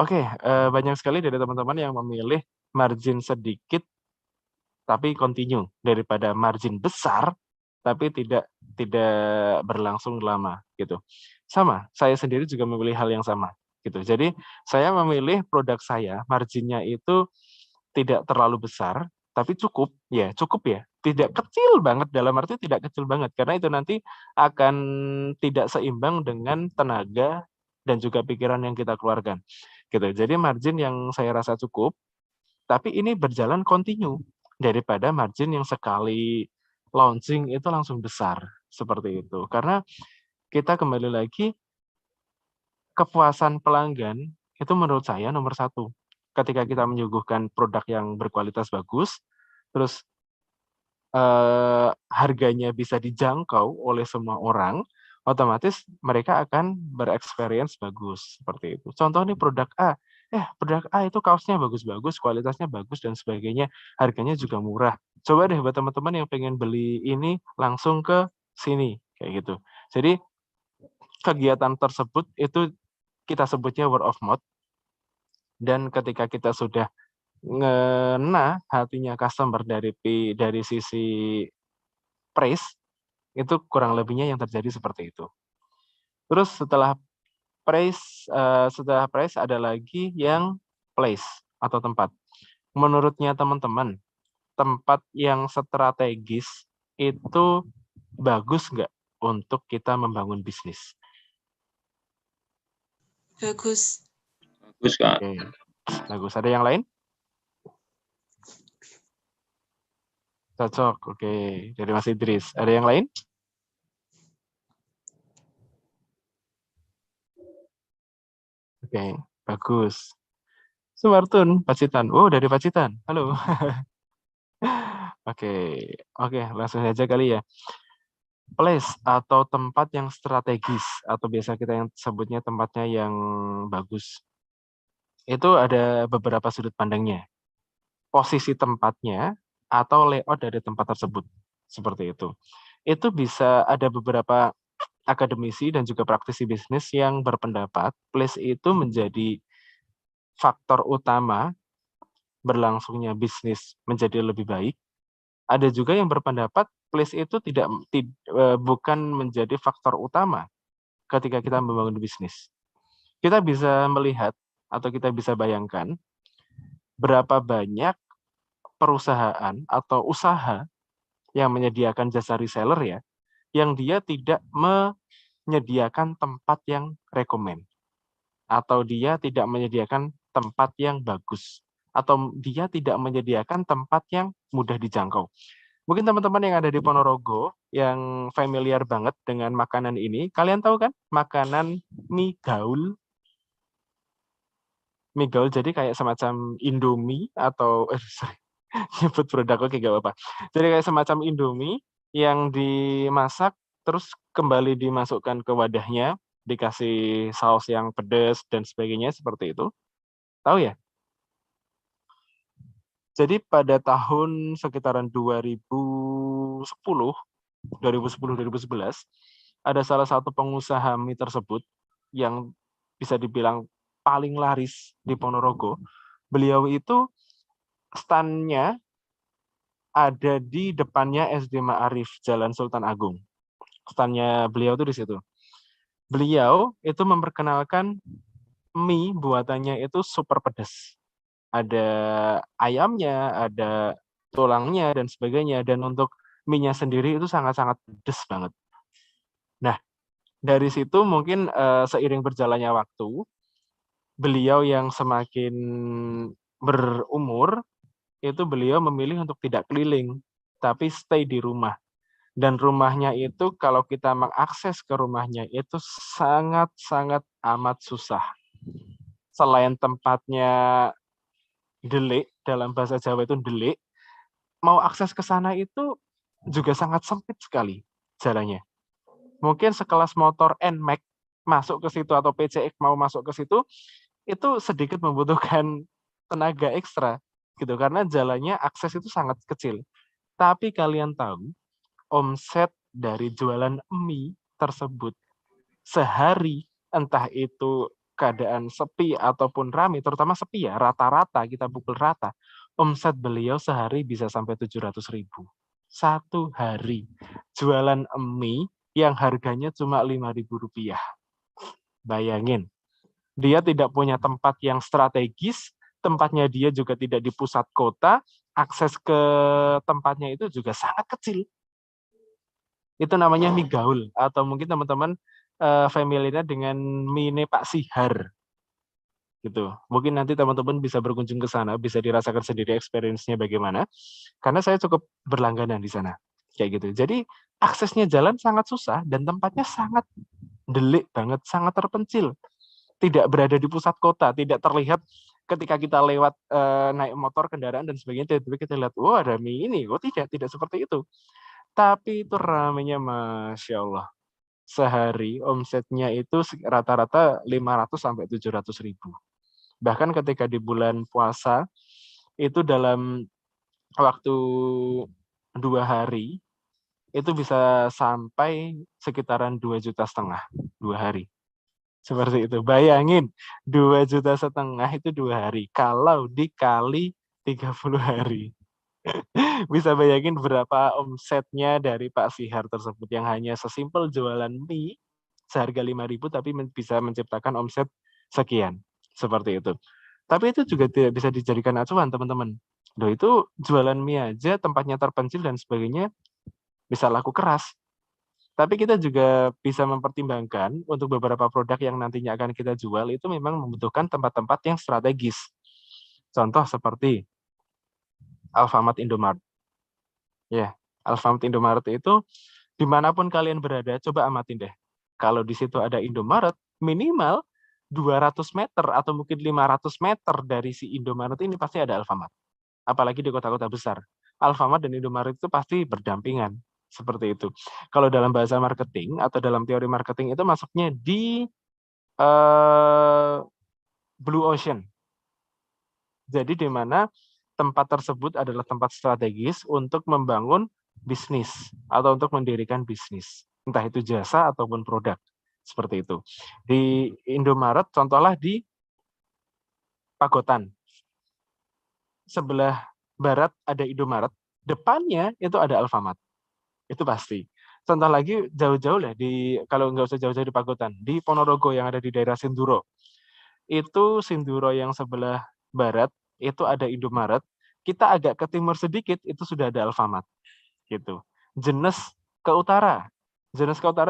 Oke, banyak sekali dari teman-teman yang memilih margin sedikit tapi continue daripada margin besar tapi tidak berlangsung lama gitu. Sama, saya sendiri juga memilih hal yang sama gitu. Jadi saya memilih produk saya marginnya itu tidak terlalu besar tapi cukup ya, Tidak kecil banget, dalam arti tidak kecil banget, karena itu nanti akan tidak seimbang dengan tenaga dan juga pikiran yang kita keluarkan. Gitu. Jadi margin yang saya rasa cukup, tapi ini berjalan kontinu daripada margin yang sekali launching itu langsung besar seperti itu. Karena kita kembali lagi, kepuasan pelanggan itu menurut saya nomor satu. Ketika kita menyuguhkan produk yang berkualitas bagus, terus harganya bisa dijangkau oleh semua orang, otomatis mereka akan bereksperience bagus seperti itu. Contoh nih produk A, produk A itu kaosnya bagus-bagus, kualitasnya bagus dan sebagainya, harganya juga murah. Coba deh buat teman-teman yang pengen beli ini langsung ke sini kayak gitu. Jadi kegiatan tersebut itu kita sebutnya word of mouth, dan ketika kita sudah ngena hatinya customer dari sisi price, itu kurang lebihnya yang terjadi seperti itu. Terus setelah price ada lagi yang place atau tempat. Menurutnya teman-teman, tempat yang strategis itu bagus nggak untuk kita membangun bisnis? Bagus. Bagus, Kak. Oke, bagus. Ada yang lain? Cocok, oke. Dari Mas Idris. Ada yang lain? Oke, bagus. Sumartun, Pacitan. Oh, dari Pacitan. Halo. Oke, langsung saja kali ya. Place atau tempat yang strategis, atau biasa kita yang sebutnya tempatnya yang bagus. Itu ada beberapa sudut pandangnya. Posisi tempatnya atau layout dari tempat tersebut. Seperti itu. Itu bisa ada beberapa akademisi dan juga praktisi bisnis yang berpendapat place itu menjadi faktor utama berlangsungnya bisnis menjadi lebih baik. Ada juga yang berpendapat place itu bukan menjadi faktor utama ketika kita membangun bisnis. Kita bisa melihat atau kita bisa bayangkan berapa banyak perusahaan atau usaha yang menyediakan jasa reseller ya, yang dia tidak menyediakan tempat yang rekomen, atau dia tidak menyediakan tempat yang bagus, atau dia tidak menyediakan tempat yang mudah dijangkau. Mungkin teman-teman yang ada di Ponorogo yang familiar banget dengan makanan ini, kalian tahu kan makanan mie gaul? Mie gaul jadi kayak semacam Indomie atau nyebut produk, oke gak apa-apa. Jadi kayak semacam Indomie yang dimasak terus kembali dimasukkan ke wadahnya, dikasih saus yang pedas dan sebagainya seperti itu. Tahu ya? Jadi pada tahun sekitaran 2010, 2011, ada salah satu pengusaha mie tersebut yang bisa dibilang paling laris di Ponorogo. Beliau itu stand-nya ada di depannya SD Ma'arif, Jalan Sultan Agung. Stand-nya beliau itu di situ. Beliau itu memperkenalkan mie buatannya itu super pedas. Ada ayamnya, ada tulangnya, dan sebagainya. Dan untuk mie-nya sendiri itu sangat-sangat pedas banget. Nah, dari situ mungkin seiring berjalannya waktu, beliau yang semakin berumur, itu beliau memilih untuk tidak keliling, tapi stay di rumah. Dan rumahnya itu kalau kita mengakses ke rumahnya itu sangat-sangat amat susah. Selain tempatnya delik, dalam bahasa Jawa itu delik, mau akses ke sana itu juga sangat sempit sekali jalannya. Mungkin sekelas motor NMAX masuk ke situ atau PCX mau masuk ke situ, itu sedikit membutuhkan tenaga ekstra gitu, karena jalannya akses itu sangat kecil. Tapi kalian tahu, omset dari jualan mie tersebut sehari, entah itu keadaan sepi ataupun ramai, terutama sepi ya, rata-rata kita pukul rata, omset beliau sehari bisa sampai 700.000. Satu hari jualan mie yang harganya cuma Rp5.000. Bayangin, dia tidak punya tempat yang strategis, tempatnya dia juga tidak di pusat kota, akses ke tempatnya itu juga sangat kecil. Itu namanya mie gaul, atau mungkin teman-teman familiarnya dengan mie Pak Sihar. Gitu. Mungkin nanti teman-teman bisa berkunjung ke sana, bisa dirasakan sendiri experience-nya bagaimana. Karena saya cukup berlangganan di sana. Kayak gitu. Jadi aksesnya jalan sangat susah dan tempatnya sangat delik banget, sangat terpencil. Tidak berada di pusat kota, tidak terlihat ketika kita lewat naik motor, kendaraan dan sebagainya, tiba-tiba kita lihat, oh ada mie ini. Oh tidak seperti itu. Tapi itu ramenya Masya Allah. Sehari omsetnya itu rata-rata 500 sampai 700 ribu. Bahkan ketika di bulan puasa, itu dalam waktu 2 hari, itu bisa sampai sekitaran 2,5 juta 2 hari. Seperti itu. Bayangin, 2,5 juta itu 2 hari. Kalau dikali 30 hari. Bisa bayangin berapa omsetnya dari Pak Sihar tersebut yang hanya sesimpel jualan mie seharga 5.000 tapi bisa menciptakan omset sekian. Seperti itu. Tapi itu juga tidak bisa dijadikan acuan, teman-teman. Loh, itu jualan mie aja, tempatnya terpencil dan sebagainya, bisa laku keras. Tapi kita juga bisa mempertimbangkan untuk beberapa produk yang nantinya akan kita jual itu memang membutuhkan tempat-tempat yang strategis. Contoh seperti Alfamart Indomaret. Ya, Alfamart Indomaret itu dimanapun kalian berada, coba amatin deh. Kalau di situ ada Indomaret, minimal 200 meter atau mungkin 500 meter dari si Indomaret ini pasti ada Alfamart. Apalagi di kota-kota besar. Alfamart dan Indomaret itu pasti berdampingan. Seperti itu. Kalau dalam bahasa marketing atau dalam teori marketing itu masuknya di Blue Ocean. Jadi di mana tempat tersebut adalah tempat strategis untuk membangun bisnis atau untuk mendirikan bisnis. Entah itu jasa ataupun produk. Seperti itu. Di Indomaret, contohlah di Pagotan. Sebelah barat ada Indomaret, depannya itu ada Alfamart. Itu pasti. Contoh lagi jauh-jauh lah, kalau nggak usah jauh-jauh di Pagotan, di Ponorogo yang ada di daerah Sinduro. Itu Sinduro yang sebelah barat, itu ada Indomaret. Kita agak ke timur sedikit, itu sudah ada Alfamart. Gitu. Jenes ke utara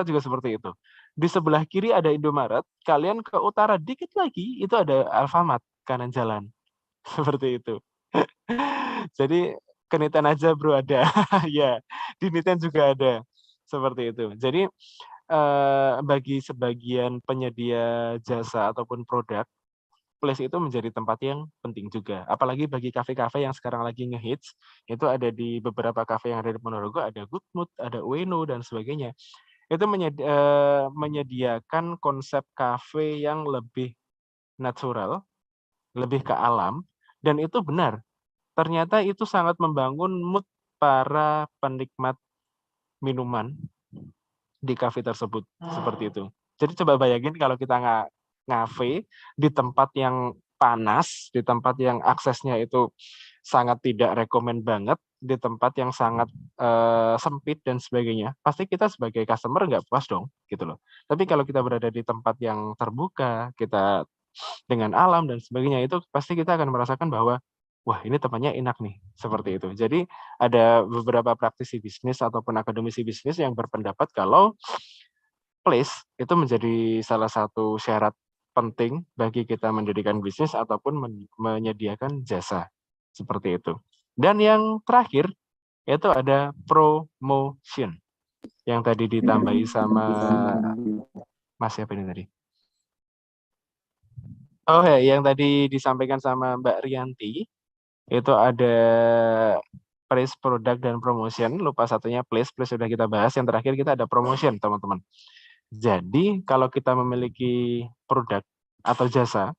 juga seperti itu. Di sebelah kiri ada Indomaret, kalian ke utara dikit lagi itu ada Alfamart kanan jalan. Seperti itu. Jadi ke aja bro ada. Ya, di Niten juga ada. Seperti itu. Jadi bagi sebagian penyedia jasa ataupun produk, place itu menjadi tempat yang penting juga. Apalagi bagi kafe-kafe yang sekarang lagi ngehits, itu ada di beberapa kafe yang ada di Ponorogo, ada Good Mood, ada Ueno, dan sebagainya. Itu menyediakan konsep kafe yang lebih natural, lebih ke alam, dan itu benar. Ternyata itu sangat membangun mood para penikmat minuman di kafe tersebut. Seperti itu. Jadi coba bayangin kalau kita ngafe di tempat yang panas, di tempat yang aksesnya itu sangat tidak rekomen banget, di tempat yang sangat sempit dan sebagainya, pasti kita sebagai customer nggak puas dong, gitu loh. Tapi kalau kita berada di tempat yang terbuka, kita dengan alam dan sebagainya, itu pasti kita akan merasakan bahwa wah ini tempatnya enak nih, seperti itu. Jadi ada beberapa praktisi bisnis ataupun akademisi bisnis yang berpendapat kalau place itu menjadi salah satu syarat penting bagi kita mendirikan bisnis ataupun menyediakan jasa. Seperti itu. Dan yang terakhir, yaitu ada promotion. Yang tadi ditambahi sama Mas siapa ini tadi? Oh ya, yang tadi disampaikan sama Mbak Rianti, itu ada place, produk, dan promotion. Lupa satunya place sudah kita bahas. Yang terakhir kita ada promotion, teman-teman. Jadi, kalau kita memiliki produk atau jasa,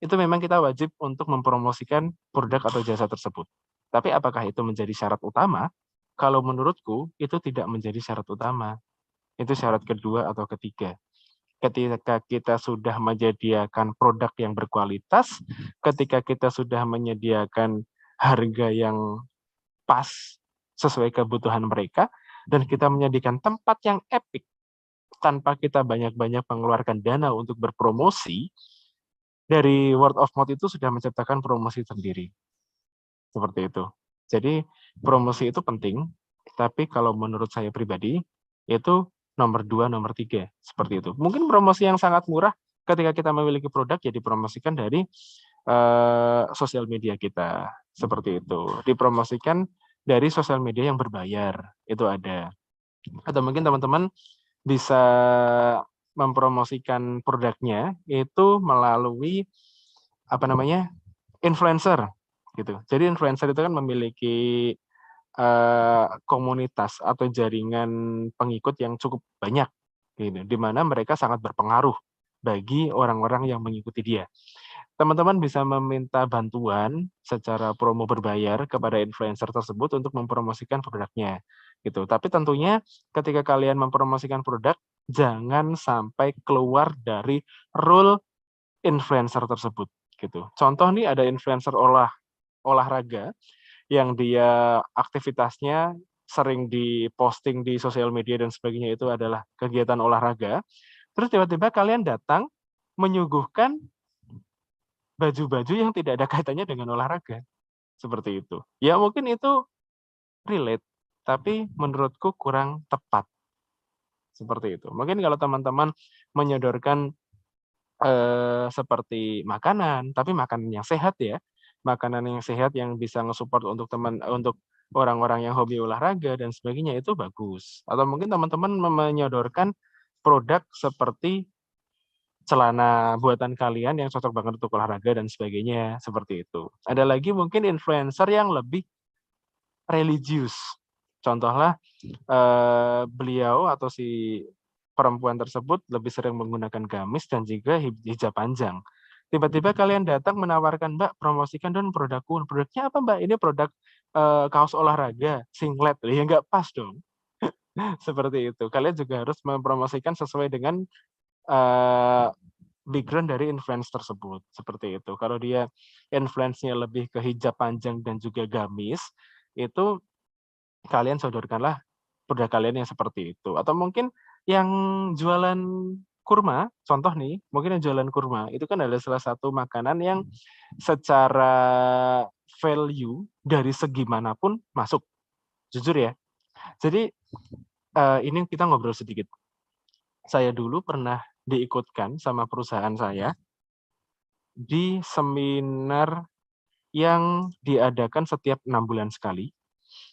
itu memang kita wajib untuk mempromosikan produk atau jasa tersebut. Tapi apakah itu menjadi syarat utama? Kalau menurutku, itu tidak menjadi syarat utama. Itu syarat kedua atau ketiga. Ketika kita sudah menyediakan produk yang berkualitas, ketika kita sudah menyediakan harga yang pas sesuai kebutuhan mereka, dan kita menyediakan tempat yang epic, tanpa kita banyak-banyak mengeluarkan dana untuk berpromosi, dari word of mouth itu sudah menciptakan promosi sendiri. Seperti itu. Jadi promosi itu penting, tapi kalau menurut saya pribadi, itu nomor 2, nomor 3, seperti itu. Mungkin promosi yang sangat murah ketika kita memiliki produk, ya dipromosikan dari sosial media kita, seperti itu. Dipromosikan dari sosial media yang berbayar, itu ada. Atau mungkin teman-teman bisa mempromosikan produknya itu melalui influencer gitu. Jadi influencer itu kan memiliki komunitas atau jaringan pengikut yang cukup banyak gitu, di mana mereka sangat berpengaruh bagi orang-orang yang mengikuti dia. Teman-teman bisa meminta bantuan secara promo berbayar kepada influencer tersebut untuk mempromosikan produknya gitu. Tapi tentunya ketika kalian mempromosikan produk, jangan sampai keluar dari rule influencer tersebut gitu. Contoh nih, ada influencer olahraga yang dia aktivitasnya sering diposting di sosial media dan sebagainya itu adalah kegiatan olahraga. Terus tiba-tiba kalian datang menyuguhkan baju-baju yang tidak ada kaitannya dengan olahraga. Seperti itu. Ya mungkin itu relate, tapi menurutku kurang tepat. Seperti itu. Mungkin kalau teman-teman menyodorkan seperti makanan, tapi makanan yang sehat ya. Makanan yang sehat yang bisa nge-support untuk orang-orang yang hobi olahraga dan sebagainya, itu bagus. Atau mungkin teman-teman menyodorkan produk seperti celana buatan kalian yang cocok banget untuk olahraga dan sebagainya, seperti itu. Ada lagi mungkin influencer yang lebih religius. Contohlah beliau atau si perempuan tersebut lebih sering menggunakan gamis dan juga hijab panjang. Tiba-tiba kalian datang menawarkan, Mbak, promosikan dong produkku. Produknya apa, Mbak? Ini produk kaos olahraga, singlet. Ya nggak pas dong. Seperti itu. Kalian juga harus mempromosikan sesuai dengan background dari influence tersebut. Seperti itu. Kalau dia influence-nya lebih ke hijab panjang dan juga gamis, itu kalian sodorkanlah produk kalian yang seperti itu. Atau mungkin yang jualan kurma, contoh nih, mungkin yang jualan kurma, itu kan adalah salah satu makanan yang secara value dari segi manapun masuk. Jujur ya. Jadi ini kita ngobrol sedikit. Saya dulu pernah diikutkan sama perusahaan saya di seminar yang diadakan setiap 6 bulan sekali.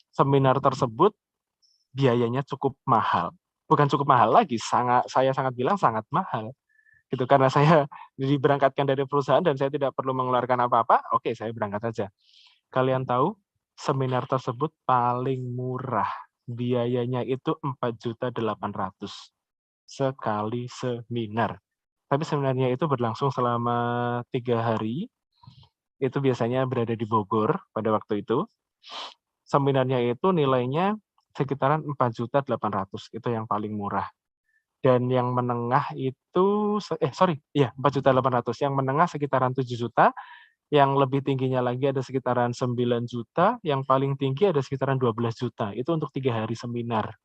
Seminar tersebut biayanya cukup mahal. Bukan cukup mahal lagi, saya sangat bilang sangat mahal. Gitu, karena saya diberangkatkan dari perusahaan dan saya tidak perlu mengeluarkan apa-apa, oke, saya berangkat saja. Kalian tahu, seminar tersebut paling murah. Biayanya itu 4.800.000 sekali seminar. Tapi seminarnya itu berlangsung selama 3 hari. Itu biasanya berada di Bogor pada waktu itu. Seminarnya itu nilainya sekitaran 4.800.000, itu yang paling murah. Dan yang menengah itu 4.800.000, yang menengah sekitaran 7 juta, yang lebih tingginya lagi ada sekitaran 9 juta, yang paling tinggi ada sekitaran 12 juta. Itu untuk 3 hari seminar.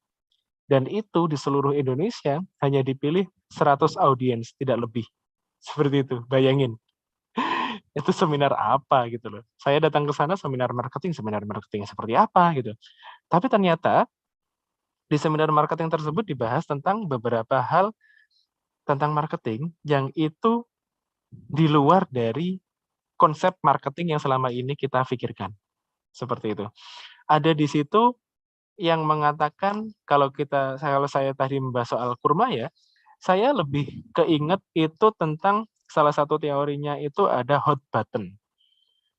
Dan itu di seluruh Indonesia hanya dipilih 100 audiens, tidak lebih. Seperti itu, bayangin. Itu seminar apa gitu loh. Saya datang ke sana seminar marketing seperti apa gitu. Tapi ternyata di seminar marketing tersebut dibahas tentang beberapa hal tentang marketing yang itu di luar dari konsep marketing yang selama ini kita pikirkan. Seperti itu. Ada di situ yang mengatakan kalau saya tadi membahas soal kurma ya, saya lebih keinget itu tentang salah satu teorinya itu ada hot button.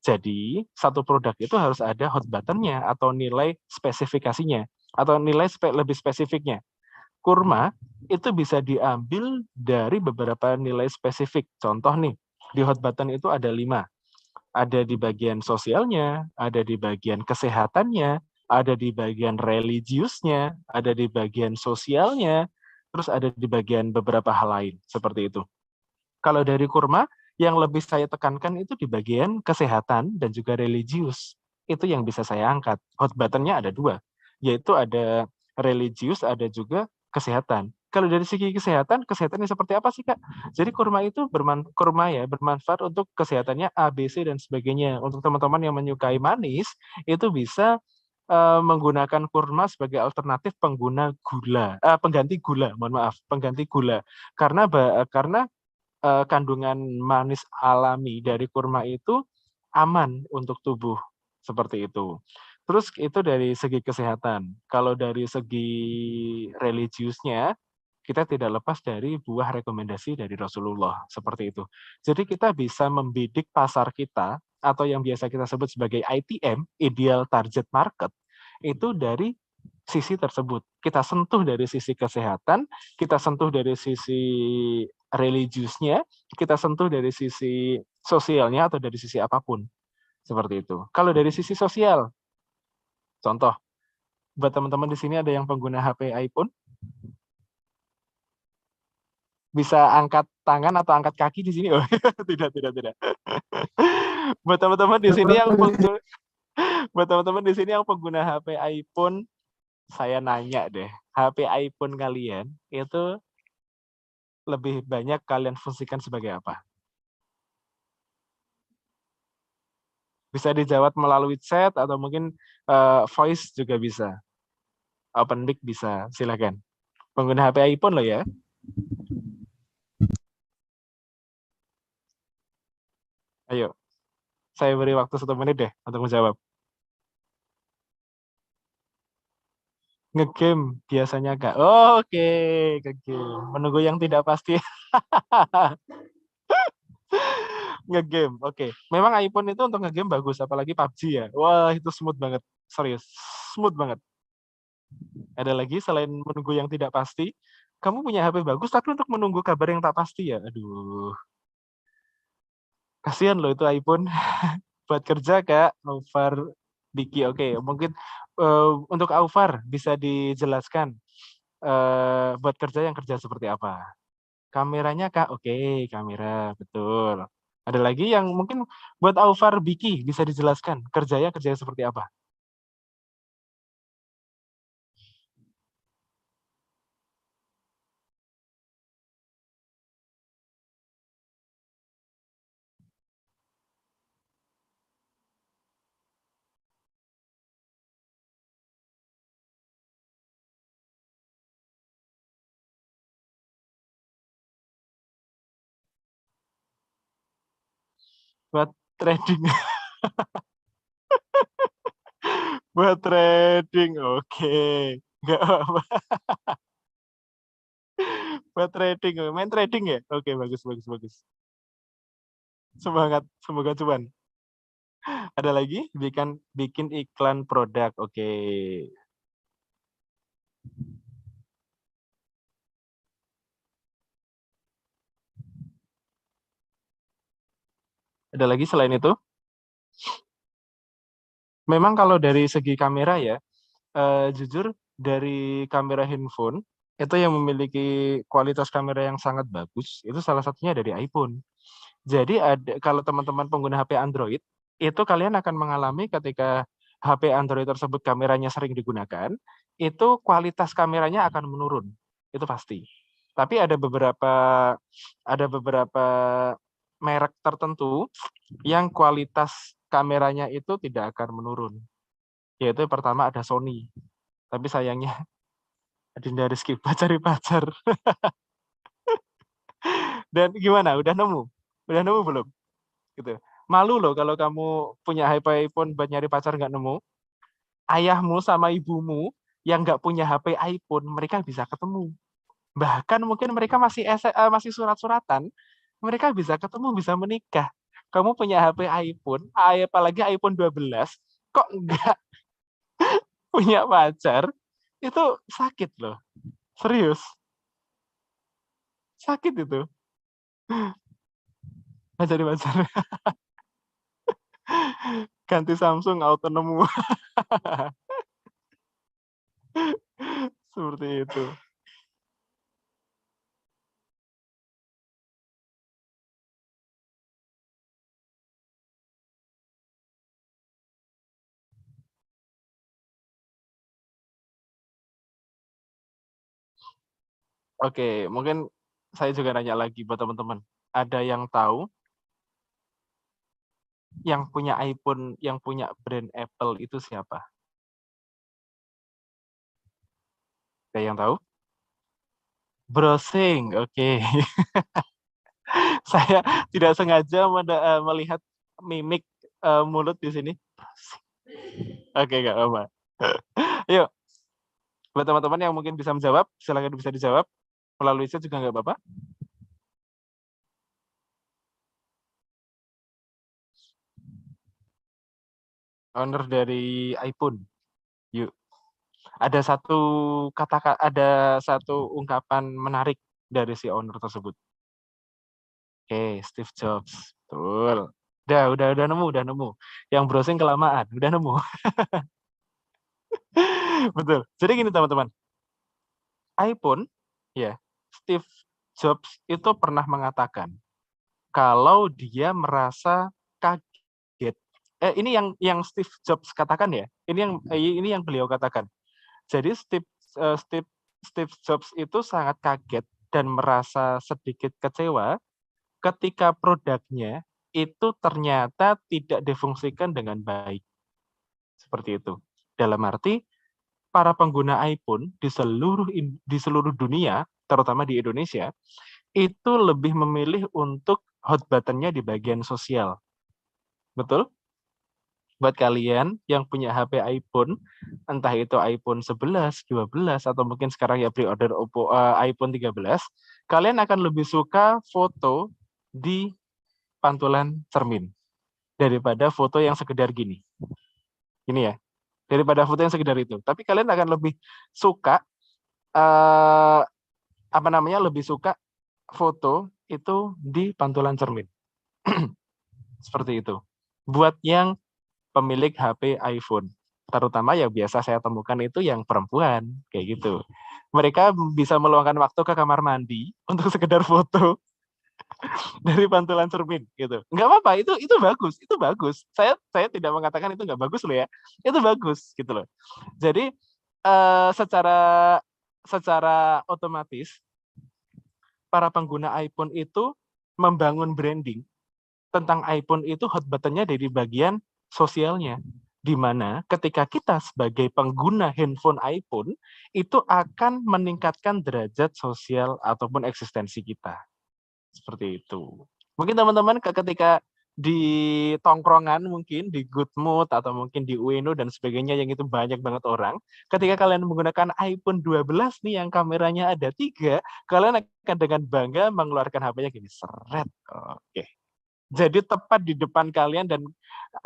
Jadi satu produk itu harus ada hot button-nya atau nilai spesifikasinya atau nilai lebih spesifiknya. Kurma itu bisa diambil dari beberapa nilai spesifik. Contoh nih, di hot button itu ada 5. Ada di bagian sosialnya, ada di bagian kesehatannya, ada di bagian religiusnya, ada di bagian sosialnya, terus ada di bagian beberapa hal lain, seperti itu. Kalau dari kurma, yang lebih saya tekankan itu di bagian kesehatan dan juga religius. Itu yang bisa saya angkat. Hot button-nya ada 2, yaitu ada religius, ada juga kesehatan. Kalau dari segi kesehatan, kesehatannya seperti apa sih, Kak? Jadi kurma itu bermanfaat untuk kesehatannya A, B, C, dan sebagainya. Untuk teman-teman yang menyukai manis, itu bisa menggunakan kurma sebagai alternatif pengganti gula, mohon maaf, pengganti gula. Karena kandungan manis alami dari kurma itu aman untuk tubuh, seperti itu. Terus itu dari segi kesehatan. Kalau dari segi religiusnya, kita tidak lepas dari buah rekomendasi dari Rasulullah, seperti itu. Jadi kita bisa membidik pasar kita, atau yang biasa kita sebut sebagai ITM, ideal target market, itu dari sisi tersebut. Kita sentuh dari sisi kesehatan, kita sentuh dari sisi religiusnya, kita sentuh dari sisi sosialnya atau dari sisi apapun. Seperti itu. Kalau dari sisi sosial, contoh, buat teman-teman di sini ada yang pengguna HP iPhone? Bisa angkat tangan atau angkat kaki di sini? Oh, tidak. Buat teman-teman di sini yang pengguna HP iPhone, saya nanya deh, HP iPhone kalian itu lebih banyak kalian fungsikan sebagai apa? Bisa dijawab melalui chat atau mungkin voice juga bisa. Open mic bisa, silakan. Pengguna HP iPhone loh ya. Ayo, saya beri waktu 1 menit deh untuk menjawab. Ngegame biasanya Kak. Oke, ngegame. Menunggu yang tidak pasti. Ngegame, oke. Memang iPhone itu untuk ngegame bagus, apalagi PUBG ya. Wah, itu smooth banget. Serius, smooth banget. Ada lagi selain menunggu yang tidak pasti, kamu punya HP bagus tapi untuk menunggu kabar yang tak pasti ya. Aduh. Kasihan loh itu iPhone. Buat kerja Kak, Aufar Diki. Oke, mungkin untuk Aufar bisa dijelaskan buat kerja yang kerja seperti apa? Kameranya Kak, oke, kamera, betul. Ada lagi yang mungkin buat Aufar Biki bisa dijelaskan kerjanya seperti apa? Buat trading. Buat trading, oke. Nggak apa-apa. Buat trading, main trading ya? Oke, bagus. Semangat, semoga cuan. Ada lagi? Bikin iklan produk, oke. Ada lagi selain itu? Memang kalau dari segi kamera ya, jujur dari kamera handphone, itu yang memiliki kualitas kamera yang sangat bagus, itu salah satunya dari iPhone. Jadi kalau teman-teman pengguna HP Android, itu kalian akan mengalami ketika HP Android tersebut kameranya sering digunakan, itu kualitas kameranya akan menurun, itu pasti. Tapi ada beberapa merek tertentu yang kualitas kameranya itu tidak akan menurun. Yaitu pertama ada Sony, tapi sayangnya Adinda Rizky cari pacar. Dan gimana? Udah nemu? Udah nemu belum? Gitu. Malu loh kalau kamu punya HP iPhone buat nyari pacar nggak nemu. Ayahmu sama ibumu yang nggak punya HP iPhone, mereka bisa ketemu. Bahkan mungkin mereka masih surat-suratan, mereka bisa ketemu, bisa menikah. Kamu punya HP iPhone, apalagi iPhone 12, kok nggak punya pacar, itu sakit loh. Serius. Sakit itu. Nggak jadi pacar. Ganti Samsung auto nemu. Seperti itu. Oke, mungkin saya juga nanya lagi buat teman-teman. Ada yang tahu yang punya iPhone, yang punya brand Apple itu siapa? Ada yang tahu? Browsing, oke. Saya tidak sengaja melihat mimik mulut di sini. Oke, nggak apa-apa. Yuk, buat teman-teman yang mungkin bisa menjawab, silakan bisa dijawab. Melalui chat juga nggak apa-apa. Owner dari iPhone. Yuk. Ada satu ungkapan menarik dari si owner tersebut. Oke, Steve Jobs. Betul. Udah nemu. Yang browsing kelamaan, udah nemu. Betul. Jadi gini teman-teman. iPhone, ya, Steve Jobs itu pernah mengatakan kalau dia merasa kaget. Ini yang Steve Jobs katakan ya. Ini yang beliau katakan. Jadi Steve Jobs itu sangat kaget dan merasa sedikit kecewa ketika produknya itu ternyata tidak difungsikan dengan baik. Seperti itu. Dalam arti para pengguna iPhone di seluruh dunia, terutama di Indonesia, itu lebih memilih untuk hot button-nya di bagian sosial. Betul? Buat kalian yang punya HP iPhone, entah itu iPhone 11, 12, atau mungkin sekarang ya pre-order iPhone 13, kalian akan lebih suka foto di pantulan cermin daripada foto yang sekedar gini. Ini ya, daripada foto yang sekedar itu. Tapi kalian akan lebih suka lebih suka foto itu di pantulan cermin. Seperti itu. Buat yang pemilik HP iPhone, terutama yang biasa saya temukan itu yang perempuan, kayak gitu. Mereka bisa meluangkan waktu ke kamar mandi untuk sekedar foto dari pantulan cermin, gitu. Nggak apa-apa, itu bagus. Saya tidak mengatakan itu nggak bagus loh ya, itu bagus, gitu loh. Jadi secara otomatis para pengguna iPhone itu membangun branding tentang iPhone itu hot button-nya dari bagian sosialnya, di mana ketika kita sebagai pengguna handphone iPhone itu akan meningkatkan derajat sosial ataupun eksistensi kita. Seperti itu. Mungkin teman-teman ketika di tongkrongan, mungkin di Good Mood atau mungkin di Ueno dan sebagainya yang itu banyak banget orang, ketika kalian menggunakan iPhone 12 nih yang kameranya ada 3, kalian akan dengan bangga mengeluarkan HP-nya gini, seret. Oke. Jadi tepat di depan kalian dan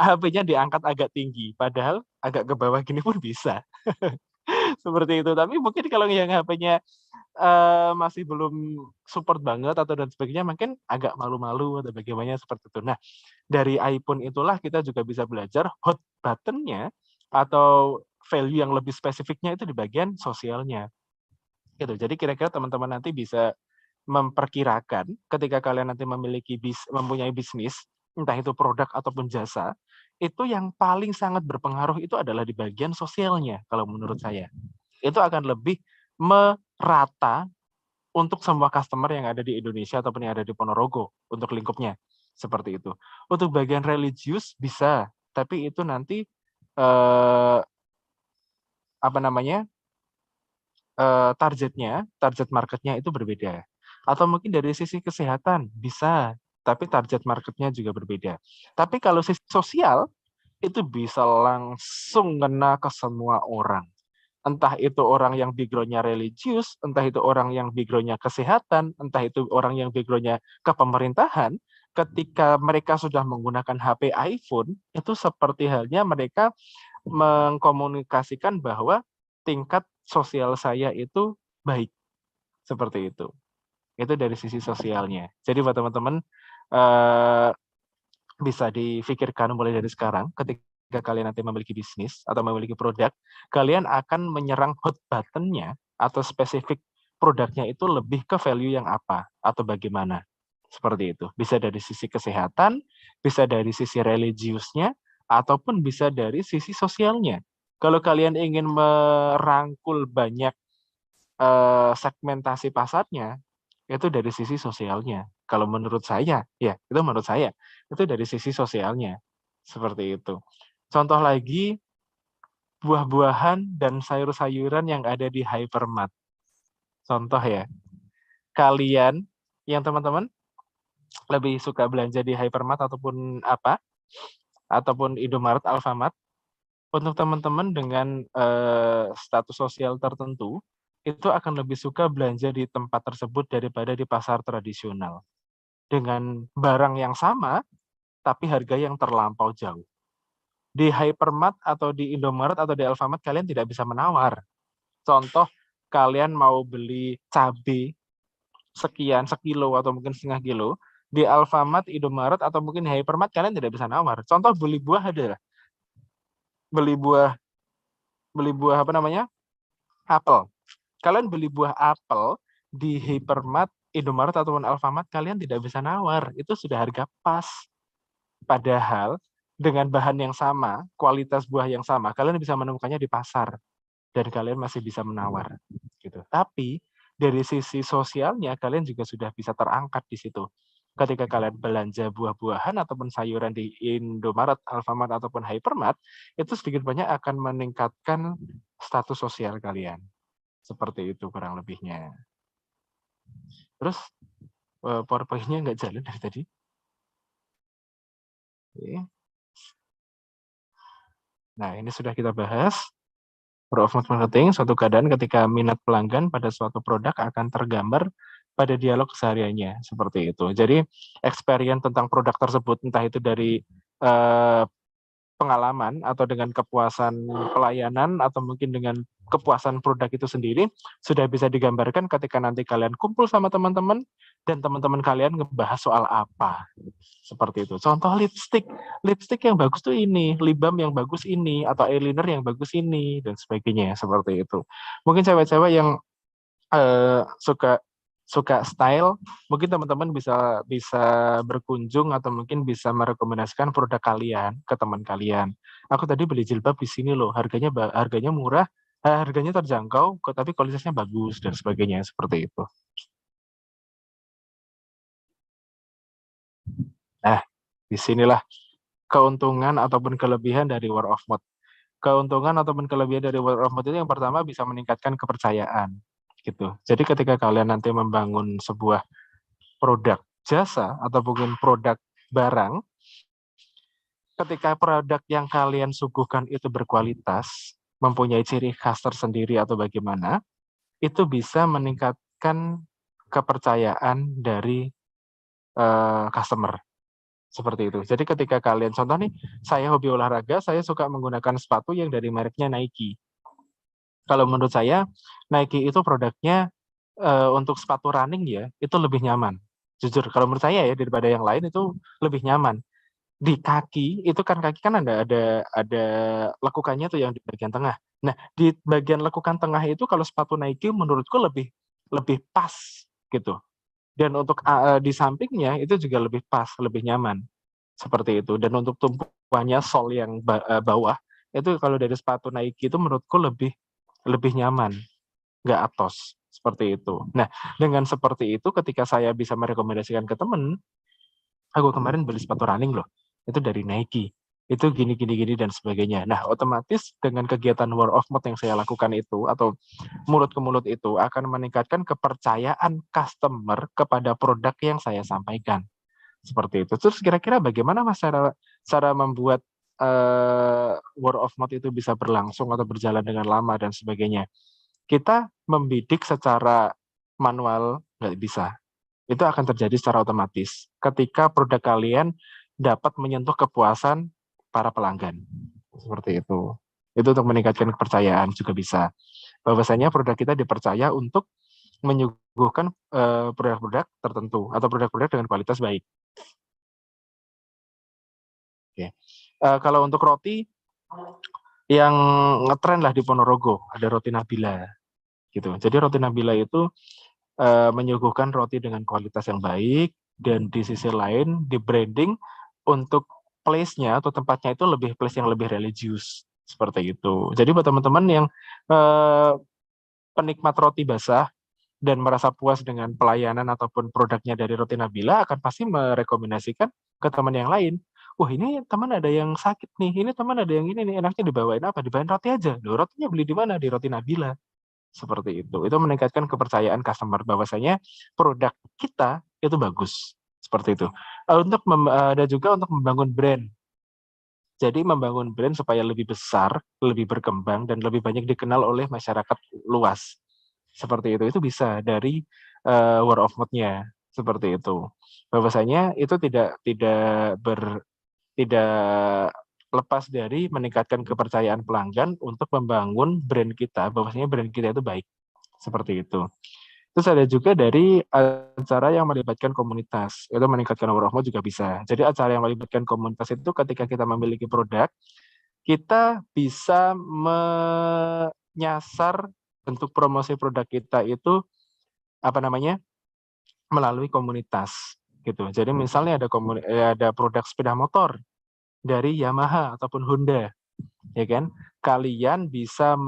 HP-nya diangkat agak tinggi, padahal agak ke bawah gini pun bisa. Seperti itu. Tapi mungkin kalau yang HP-nya masih belum support banget atau dan sebagainya, mungkin agak malu-malu atau bagaimana seperti itu. Nah, dari iPhone itulah kita juga bisa belajar hot button-nya atau value yang lebih spesifiknya itu di bagian sosialnya. Gitu. Jadi kira-kira teman-teman nanti bisa memperkirakan ketika kalian nanti mempunyai bisnis, entah itu produk ataupun jasa, itu yang paling sangat berpengaruh itu adalah di bagian sosialnya kalau menurut saya. Itu akan lebih merata untuk semua customer yang ada di Indonesia ataupun yang ada di Ponorogo untuk lingkupnya. Seperti itu. Untuk bagian religius bisa, tapi itu nanti target marketnya itu berbeda. Atau mungkin dari sisi kesehatan bisa, tapi target marketnya juga berbeda. Tapi kalau sisi sosial itu bisa langsung ngena ke semua orang. Entah itu orang yang background-nya religius, entah itu orang yang background-nya kesehatan, entah itu orang yang background-nya kepemerintahan, ketika mereka sudah menggunakan HP iPhone, itu seperti halnya mereka mengkomunikasikan bahwa tingkat sosial saya itu baik. Seperti itu. Itu dari sisi sosialnya. Jadi buat teman-teman bisa difikirkan mulai dari sekarang ketika kalian nanti memiliki bisnis atau memiliki produk, kalian akan menyerang hot button-nya atau spesifik produknya itu lebih ke value yang apa atau bagaimana. Seperti itu. Bisa dari sisi kesehatan, bisa dari sisi religiusnya, ataupun bisa dari sisi sosialnya. Kalau kalian ingin merangkul banyak segmentasi pasarnya itu dari sisi sosialnya. Kalau menurut saya, ya itu menurut saya, itu dari sisi sosialnya. Seperti itu. Contoh lagi, buah-buahan dan sayur-sayuran yang ada di hypermart. Contoh ya, kalian yang teman-teman lebih suka belanja di hypermart ataupun apa, ataupun Indomaret, Alfamart, untuk teman-teman dengan status sosial tertentu, itu akan lebih suka belanja di tempat tersebut daripada di pasar tradisional. Dengan barang yang sama, tapi harga yang terlampau jauh. Di hypermart atau di Indomaret atau di Alfamart, kalian tidak bisa menawar. Contoh, kalian mau beli cabai sekian, sekilo atau mungkin setengah kilo, di Alfamart, Indomaret, atau mungkin di hypermart, kalian tidak bisa nawar. Contoh, beli buah ada. Beli buah apa namanya? Apel. Kalian beli buah apel di hypermart, Indomaret ataupun Alfamart, kalian tidak bisa nawar. Itu sudah harga pas. Padahal dengan bahan yang sama, kualitas buah yang sama, kalian bisa menemukannya di pasar dan kalian masih bisa menawar. Gitu. Tapi dari sisi sosialnya kalian juga sudah bisa terangkat di situ. Ketika kalian belanja buah-buahan ataupun sayuran di Indomaret, Alfamart ataupun hypermart, itu sedikit banyak akan meningkatkan status sosial kalian. Seperti itu kurang lebihnya. Terus PowerPoint-nya nggak jalan dari tadi. Oke. Nah, ini sudah kita bahas. Word of mouth marketing, suatu keadaan ketika minat pelanggan pada suatu produk akan tergambar pada dialog kesehariannya. Seperti itu. Jadi, experience tentang produk tersebut, entah itu dari pengalaman atau dengan kepuasan pelayanan atau mungkin dengan kepuasan produk itu sendiri sudah bisa digambarkan ketika nanti kalian kumpul sama teman-teman dan teman-teman kalian ngebahas soal apa. Seperti itu. Contoh lipstick yang bagus tuh ini, lip balm yang bagus ini, atau eyeliner yang bagus ini dan sebagainya seperti itu. Mungkin cewek-cewek yang suka style, mungkin teman-teman bisa berkunjung atau mungkin bisa merekomendasikan produk kalian ke teman kalian. Aku tadi beli jilbab di sini loh, harganya murah, harganya terjangkau, tapi kualitasnya bagus dan sebagainya seperti itu. Nah, disinilah keuntungan ataupun kelebihan dari word of mouth. Keuntungan ataupun kelebihan dari word of mouth itu yang pertama bisa meningkatkan kepercayaan. Gitu. Jadi ketika kalian nanti membangun sebuah produk jasa atau mungkin produk barang, ketika produk yang kalian suguhkan itu berkualitas, mempunyai ciri khas tersendiri atau bagaimana, itu bisa meningkatkan kepercayaan dari customer. Seperti itu. Jadi ketika kalian, contoh nih, saya hobi olahraga, saya suka menggunakan sepatu yang dari mereknya Nike. Kalau menurut saya, Nike itu produknya untuk sepatu running ya, itu lebih nyaman. Jujur, kalau menurut saya ya, daripada yang lain itu lebih nyaman. Di kaki, itu kan kaki kan ada lekukannya tuh yang di bagian tengah. Nah, di bagian lekukan tengah itu kalau sepatu Nike menurutku lebih pas gitu. Dan untuk di sampingnya itu juga lebih pas, lebih nyaman. Seperti itu. Dan untuk tumpuannya sol yang bawah, itu kalau dari sepatu Nike itu menurutku lebih nyaman, nggak atos, seperti itu. Nah, dengan seperti itu ketika saya bisa merekomendasikan ke temen, aku kemarin beli sepatu running loh, itu dari Nike, itu gini dan sebagainya. Nah, otomatis dengan kegiatan word of mouth yang saya lakukan itu, atau mulut ke mulut itu, akan meningkatkan kepercayaan customer kepada produk yang saya sampaikan. Seperti itu. Terus kira-kira bagaimana Mas cara membuat word of mouth itu bisa berlangsung atau berjalan dengan lama dan sebagainya? Kita membidik secara manual nggak bisa. Itu akan terjadi secara otomatis ketika produk kalian dapat menyentuh kepuasan para pelanggan. Seperti itu. Itu untuk meningkatkan kepercayaan juga bisa. Bahwasanya produk kita dipercaya untuk menyuguhkan produk-produk tertentu atau produk-produk dengan kualitas baik. Oke. Kalau untuk roti yang ngetren lah di Ponorogo, ada roti Nabila gitu. Jadi roti Nabila itu menyuguhkan roti dengan kualitas yang baik, dan di sisi lain di branding untuk place-nya atau tempatnya itu lebih place yang lebih religius seperti itu. Jadi buat teman-teman yang penikmat roti basah dan merasa puas dengan pelayanan ataupun produknya dari Roti Nabila akan pasti merekomendasikan ke teman yang lain. Wah, ini teman ada yang sakit nih, ini teman ada yang ini nih, enaknya dibawain apa? Dibawain roti aja. Loh, rotinya beli di mana? Di Roti Nabila. Seperti itu. Itu meningkatkan kepercayaan customer bahwasanya produk kita itu bagus. Seperti itu. Ada juga untuk membangun brand. Jadi membangun brand supaya lebih besar, lebih berkembang, dan lebih banyak dikenal oleh masyarakat luas. Seperti itu bisa dari word of mouth-nya. Seperti itu. Bahwasanya itu tidak lepas dari meningkatkan kepercayaan pelanggan untuk membangun brand kita, bahwasanya brand kita itu baik. Seperti itu. Terus ada juga dari acara yang melibatkan komunitas, itu meningkatkan word of mouth juga bisa. Jadi acara yang melibatkan komunitas itu ketika kita memiliki produk, kita bisa menyasar bentuk promosi produk kita itu melalui komunitas gitu. Jadi misalnya ada produk sepeda motor dari Yamaha ataupun Honda, ya kan? Kalian bisa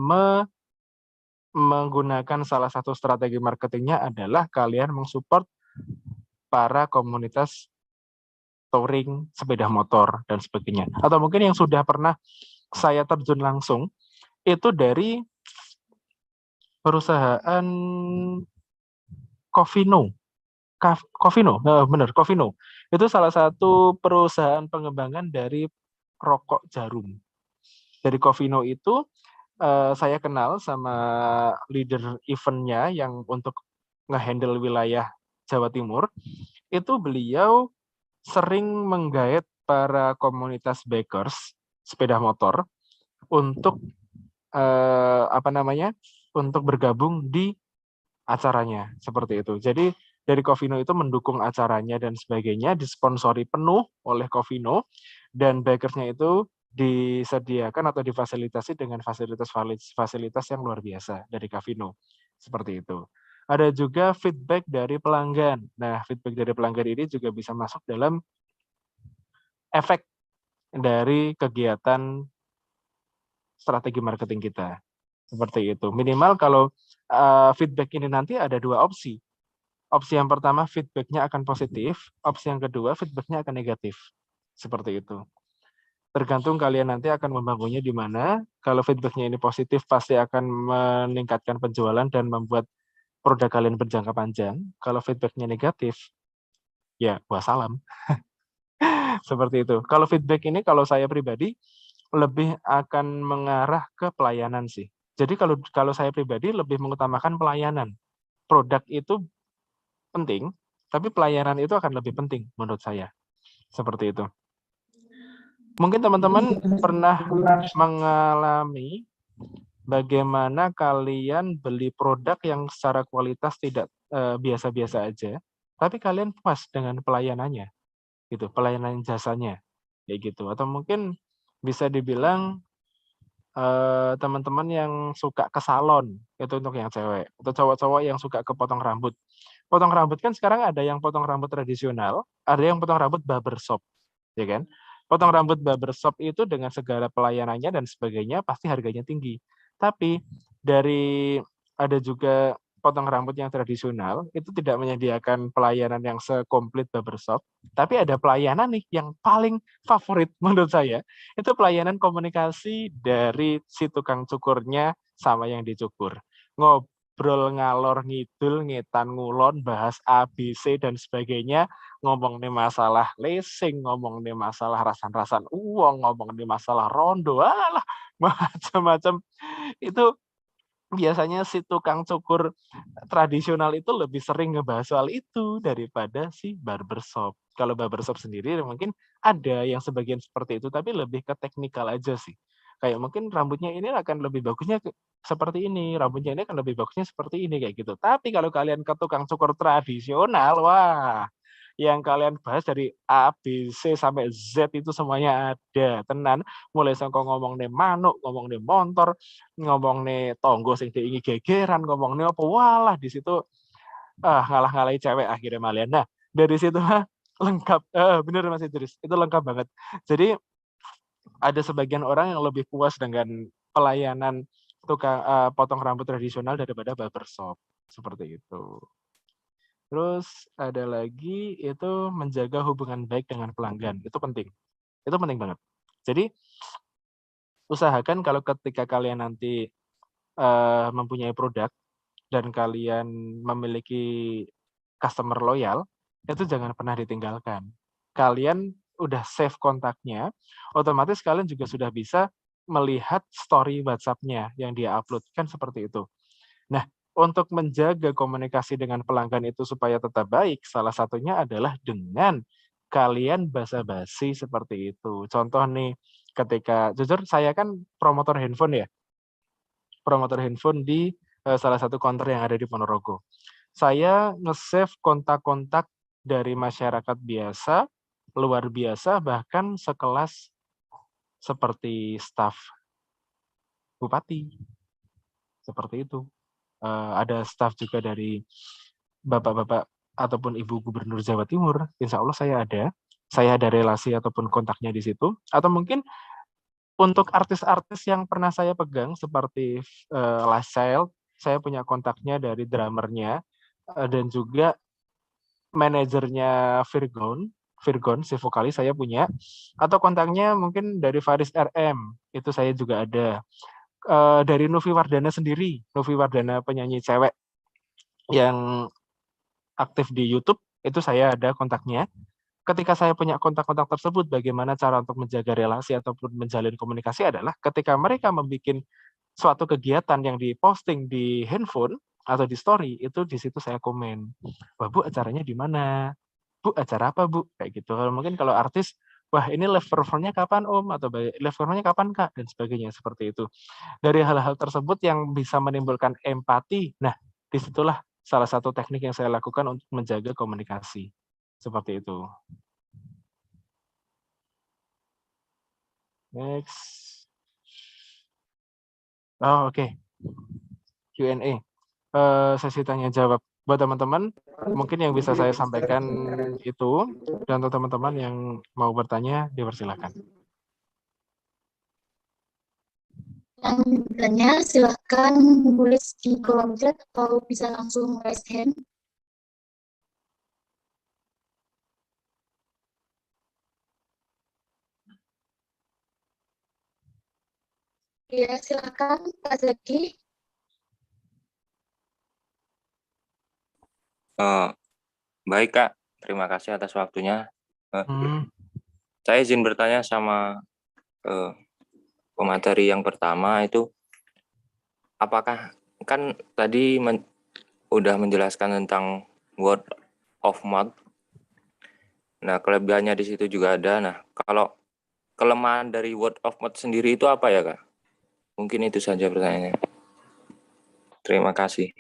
menggunakan salah satu strategi marketingnya adalah kalian mensupport para komunitas touring sepeda motor dan sebagainya. Atau mungkin yang sudah pernah saya terjun langsung itu dari perusahaan Covino. Covino. Itu salah satu perusahaan pengembangan dari rokok jarum. Dari Covino itu saya kenal sama leader eventnya yang untuk ngehandle wilayah Jawa Timur. Itu beliau sering menggait para komunitas bikers sepeda motor untuk untuk bergabung di acaranya seperti itu. Jadi dari Covino itu mendukung acaranya dan sebagainya, disponsori penuh oleh Covino, dan bikersnya itu disediakan atau difasilitasi dengan fasilitas yang luar biasa dari Covino. Seperti itu. Ada juga feedback dari pelanggan. Nah, feedback dari pelanggan ini juga bisa masuk dalam efek dari kegiatan strategi marketing kita. Seperti itu. Minimal kalau feedback ini nanti ada dua opsi. Opsi yang pertama, feedback-nya akan positif. Opsi yang kedua, feedback-nya akan negatif. Seperti itu. Tergantung kalian nanti akan membangunnya di mana. Kalau feedback-nya ini positif, pasti akan meningkatkan penjualan dan membuat produk kalian berjangka panjang. Kalau feedback-nya negatif, ya wassalam. Seperti itu. Kalau feedback ini, kalau saya pribadi, lebih akan mengarah ke pelayanan sih. Jadi kalau saya pribadi lebih mengutamakan pelayanan. Produk itu penting, tapi pelayanan itu akan lebih penting menurut saya. Seperti itu. Mungkin teman-teman pernah mengalami bagaimana kalian beli produk yang secara kualitas tidak biasa-biasa aja, tapi kalian puas dengan pelayanannya, gitu, pelayanan jasanya, kayak gitu. Atau mungkin bisa dibilang teman-teman yang suka ke salon, itu untuk yang cewek, atau cowok-cowok yang suka ke potong rambut. Potong rambut kan sekarang ada yang potong rambut tradisional, ada yang potong rambut barbershop, ya kan? Potong rambut barbershop itu dengan segala pelayanannya dan sebagainya pasti harganya tinggi. Tapi ada juga potong rambut yang tradisional itu tidak menyediakan pelayanan yang sekomplit barbershop, tapi ada pelayanan nih yang paling favorit menurut saya, itu pelayanan komunikasi dari si tukang cukurnya sama yang dicukur. Ngobrol ngalor ngidul, ngetan ngulon, bahas ABC dan sebagainya, ngomong nih masalah leasing, ngomong nih masalah rasan-rasan uang, ngomong nih masalah rondo, alah macam-macam. Itu biasanya si tukang cukur tradisional itu lebih sering ngebahas soal itu daripada si barbershop. Kalau barbershop sendiri mungkin ada yang sebagian seperti itu, tapi lebih ke teknikal aja sih. Kayak mungkin rambutnya ini akan lebih bagusnya seperti ini, rambutnya ini akan lebih bagusnya seperti ini, kayak gitu. Tapi kalau kalian ke tukang cukur tradisional, wah, yang kalian bahas dari A, B, C sampai Z itu semuanya ada. Tenan, mulai sangko ngomong nih manuk, ngomong nih motor, ngomong nih tonggo sing diingi gegeran, ngomong nih apa, walah di situ ngalah-ngalahi cewek akhirnya malian. Nah, dari situ lengkap. Bener Mas Idris, itu lengkap banget. Jadi ada sebagian orang yang lebih puas dengan pelayanan potong rambut tradisional daripada barbershop. Seperti itu. Terus ada lagi itu menjaga hubungan baik dengan pelanggan. Itu penting. Itu penting banget. Jadi usahakan kalau ketika kalian nanti mempunyai produk dan kalian memiliki customer loyal, itu jangan pernah ditinggalkan. Kalian udah save kontaknya, otomatis kalian juga sudah bisa melihat story WhatsApp-nya yang dia upload. Kan seperti itu. Nah, untuk menjaga komunikasi dengan pelanggan itu supaya tetap baik, salah satunya adalah dengan kalian basa-basi seperti itu. Contoh nih, ketika, jujur saya kan promotor handphone ya, promotor handphone di salah satu counter yang ada di Ponorogo. Saya nge-save kontak-kontak dari masyarakat biasa, luar biasa, bahkan sekelas seperti staf bupati. Seperti itu. Ada staf juga dari bapak-bapak ataupun ibu gubernur Jawa Timur, insya Allah saya ada. Saya ada relasi ataupun kontaknya di situ. Atau mungkin untuk artis-artis yang pernah saya pegang seperti Last Child, saya punya kontaknya dari drummernya dan juga manajernya Virgon, si vokalis saya punya. Atau kontaknya mungkin dari Faris RM, itu saya juga ada. Dari Novi Wardana sendiri, Novi Wardana penyanyi cewek yang aktif di YouTube, itu saya ada kontaknya. Ketika saya punya kontak-kontak tersebut, bagaimana cara untuk menjaga relasi ataupun menjalin komunikasi adalah ketika mereka membuat suatu kegiatan yang diposting di handphone atau di story, itu di situ saya komen. Wah, Bu, acaranya di mana? Bu, acara apa, Bu? Kayak gitu. Mungkin kalau artis, wah ini live performnya kapan Om? Atau live performnya kapan Kak? Dan sebagainya, seperti itu. Dari hal-hal tersebut yang bisa menimbulkan empati, nah disitulah salah satu teknik yang saya lakukan untuk menjaga komunikasi. Seperti itu. Next. Oh, oke. Q&A. Sesi tanya jawab. Buat teman-teman, mungkin yang bisa saya sampaikan itu, dan untuk teman-teman yang mau bertanya, dipersilakan. Yang bertanya silahkan menulis di kolom chat atau bisa langsung raise hand. Ya, silakan Pak Zaki. Baik Kak, terima kasih atas waktunya. Saya izin bertanya sama pemateri yang pertama itu, apakah kan tadi udah menjelaskan tentang word of mouth. Nah, kelebihannya di situ juga ada. Nah, kalau kelemahan dari word of mouth sendiri itu apa ya Kak? Mungkin itu saja pertanyaannya. Terima kasih.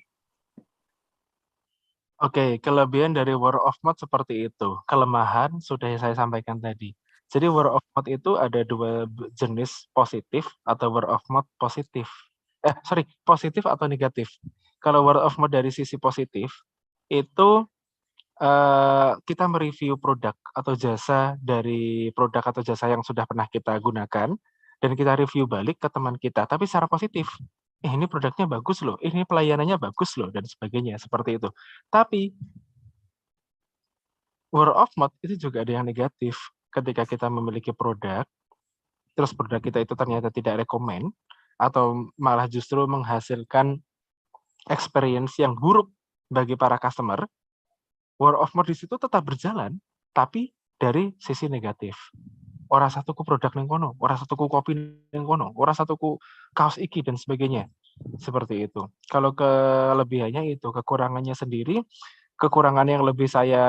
Oke, kelebihan dari word of mouth seperti itu. Kelemahan sudah saya sampaikan tadi. Jadi word of mouth itu ada dua jenis, positif atau word of mouth positif. Positif atau negatif. Kalau word of mouth dari sisi positif, itu kita mereview produk atau jasa dari produk atau jasa yang sudah pernah kita gunakan, dan kita review balik ke teman kita, tapi secara positif. Ini produknya bagus loh, ini pelayanannya bagus loh, dan sebagainya, seperti itu. Tapi, word of mouth itu juga ada yang negatif. Ketika kita memiliki produk, terus produk kita itu ternyata tidak rekomen, atau malah justru menghasilkan experience yang buruk bagi para customer, word of mouth di situ tetap berjalan, tapi dari sisi negatif. Orang satuku produk neng kono, orang satuku kopi neng kono, orang satuku kaos iki dan sebagainya. Seperti itu. Kalau kelebihannya itu, kekurangannya sendiri, kekurangan yang lebih saya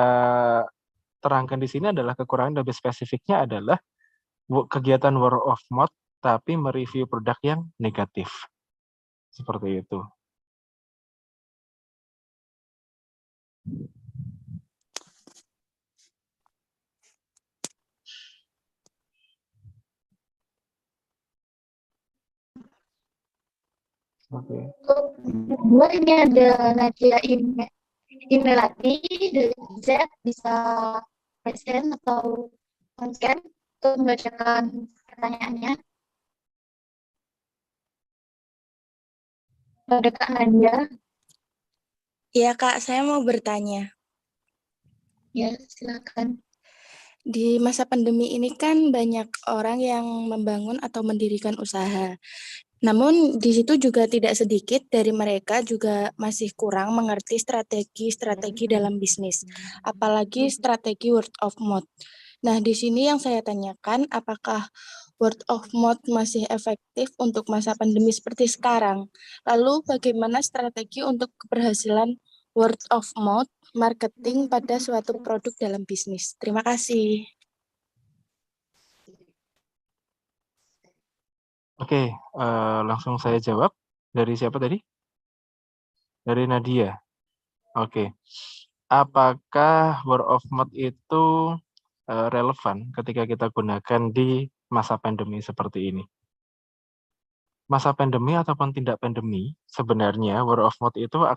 terangkan di sini adalah kekurangan lebih spesifiknya adalah kegiatan word of mouth tapi mereview produk yang negatif. Seperti itu. Oke. Kedua ini ada Nadia Imelati dari Z, bisa present atau konsen untuk membacakan pertanyaannya. Pada Kak Nadia. Ya Kak, saya mau bertanya. Ya, silakan. Di masa pandemi ini kan banyak orang yang membangun atau mendirikan usaha. Namun di situ juga tidak sedikit dari mereka juga masih kurang mengerti strategi-strategi dalam bisnis, apalagi strategi word of mouth. Nah, di sini yang saya tanyakan, apakah word of mouth masih efektif untuk masa pandemi seperti sekarang? Lalu bagaimana strategi untuk keberhasilan word of mouth marketing pada suatu produk dalam bisnis? Terima kasih. Oke, langsung saya jawab. Dari siapa tadi? Dari Nadia. Oke. Apakah word of mouth itu relevan ketika kita gunakan di masa pandemi seperti ini? Masa pandemi ataupun tidak pandemi, sebenarnya word of mouth itu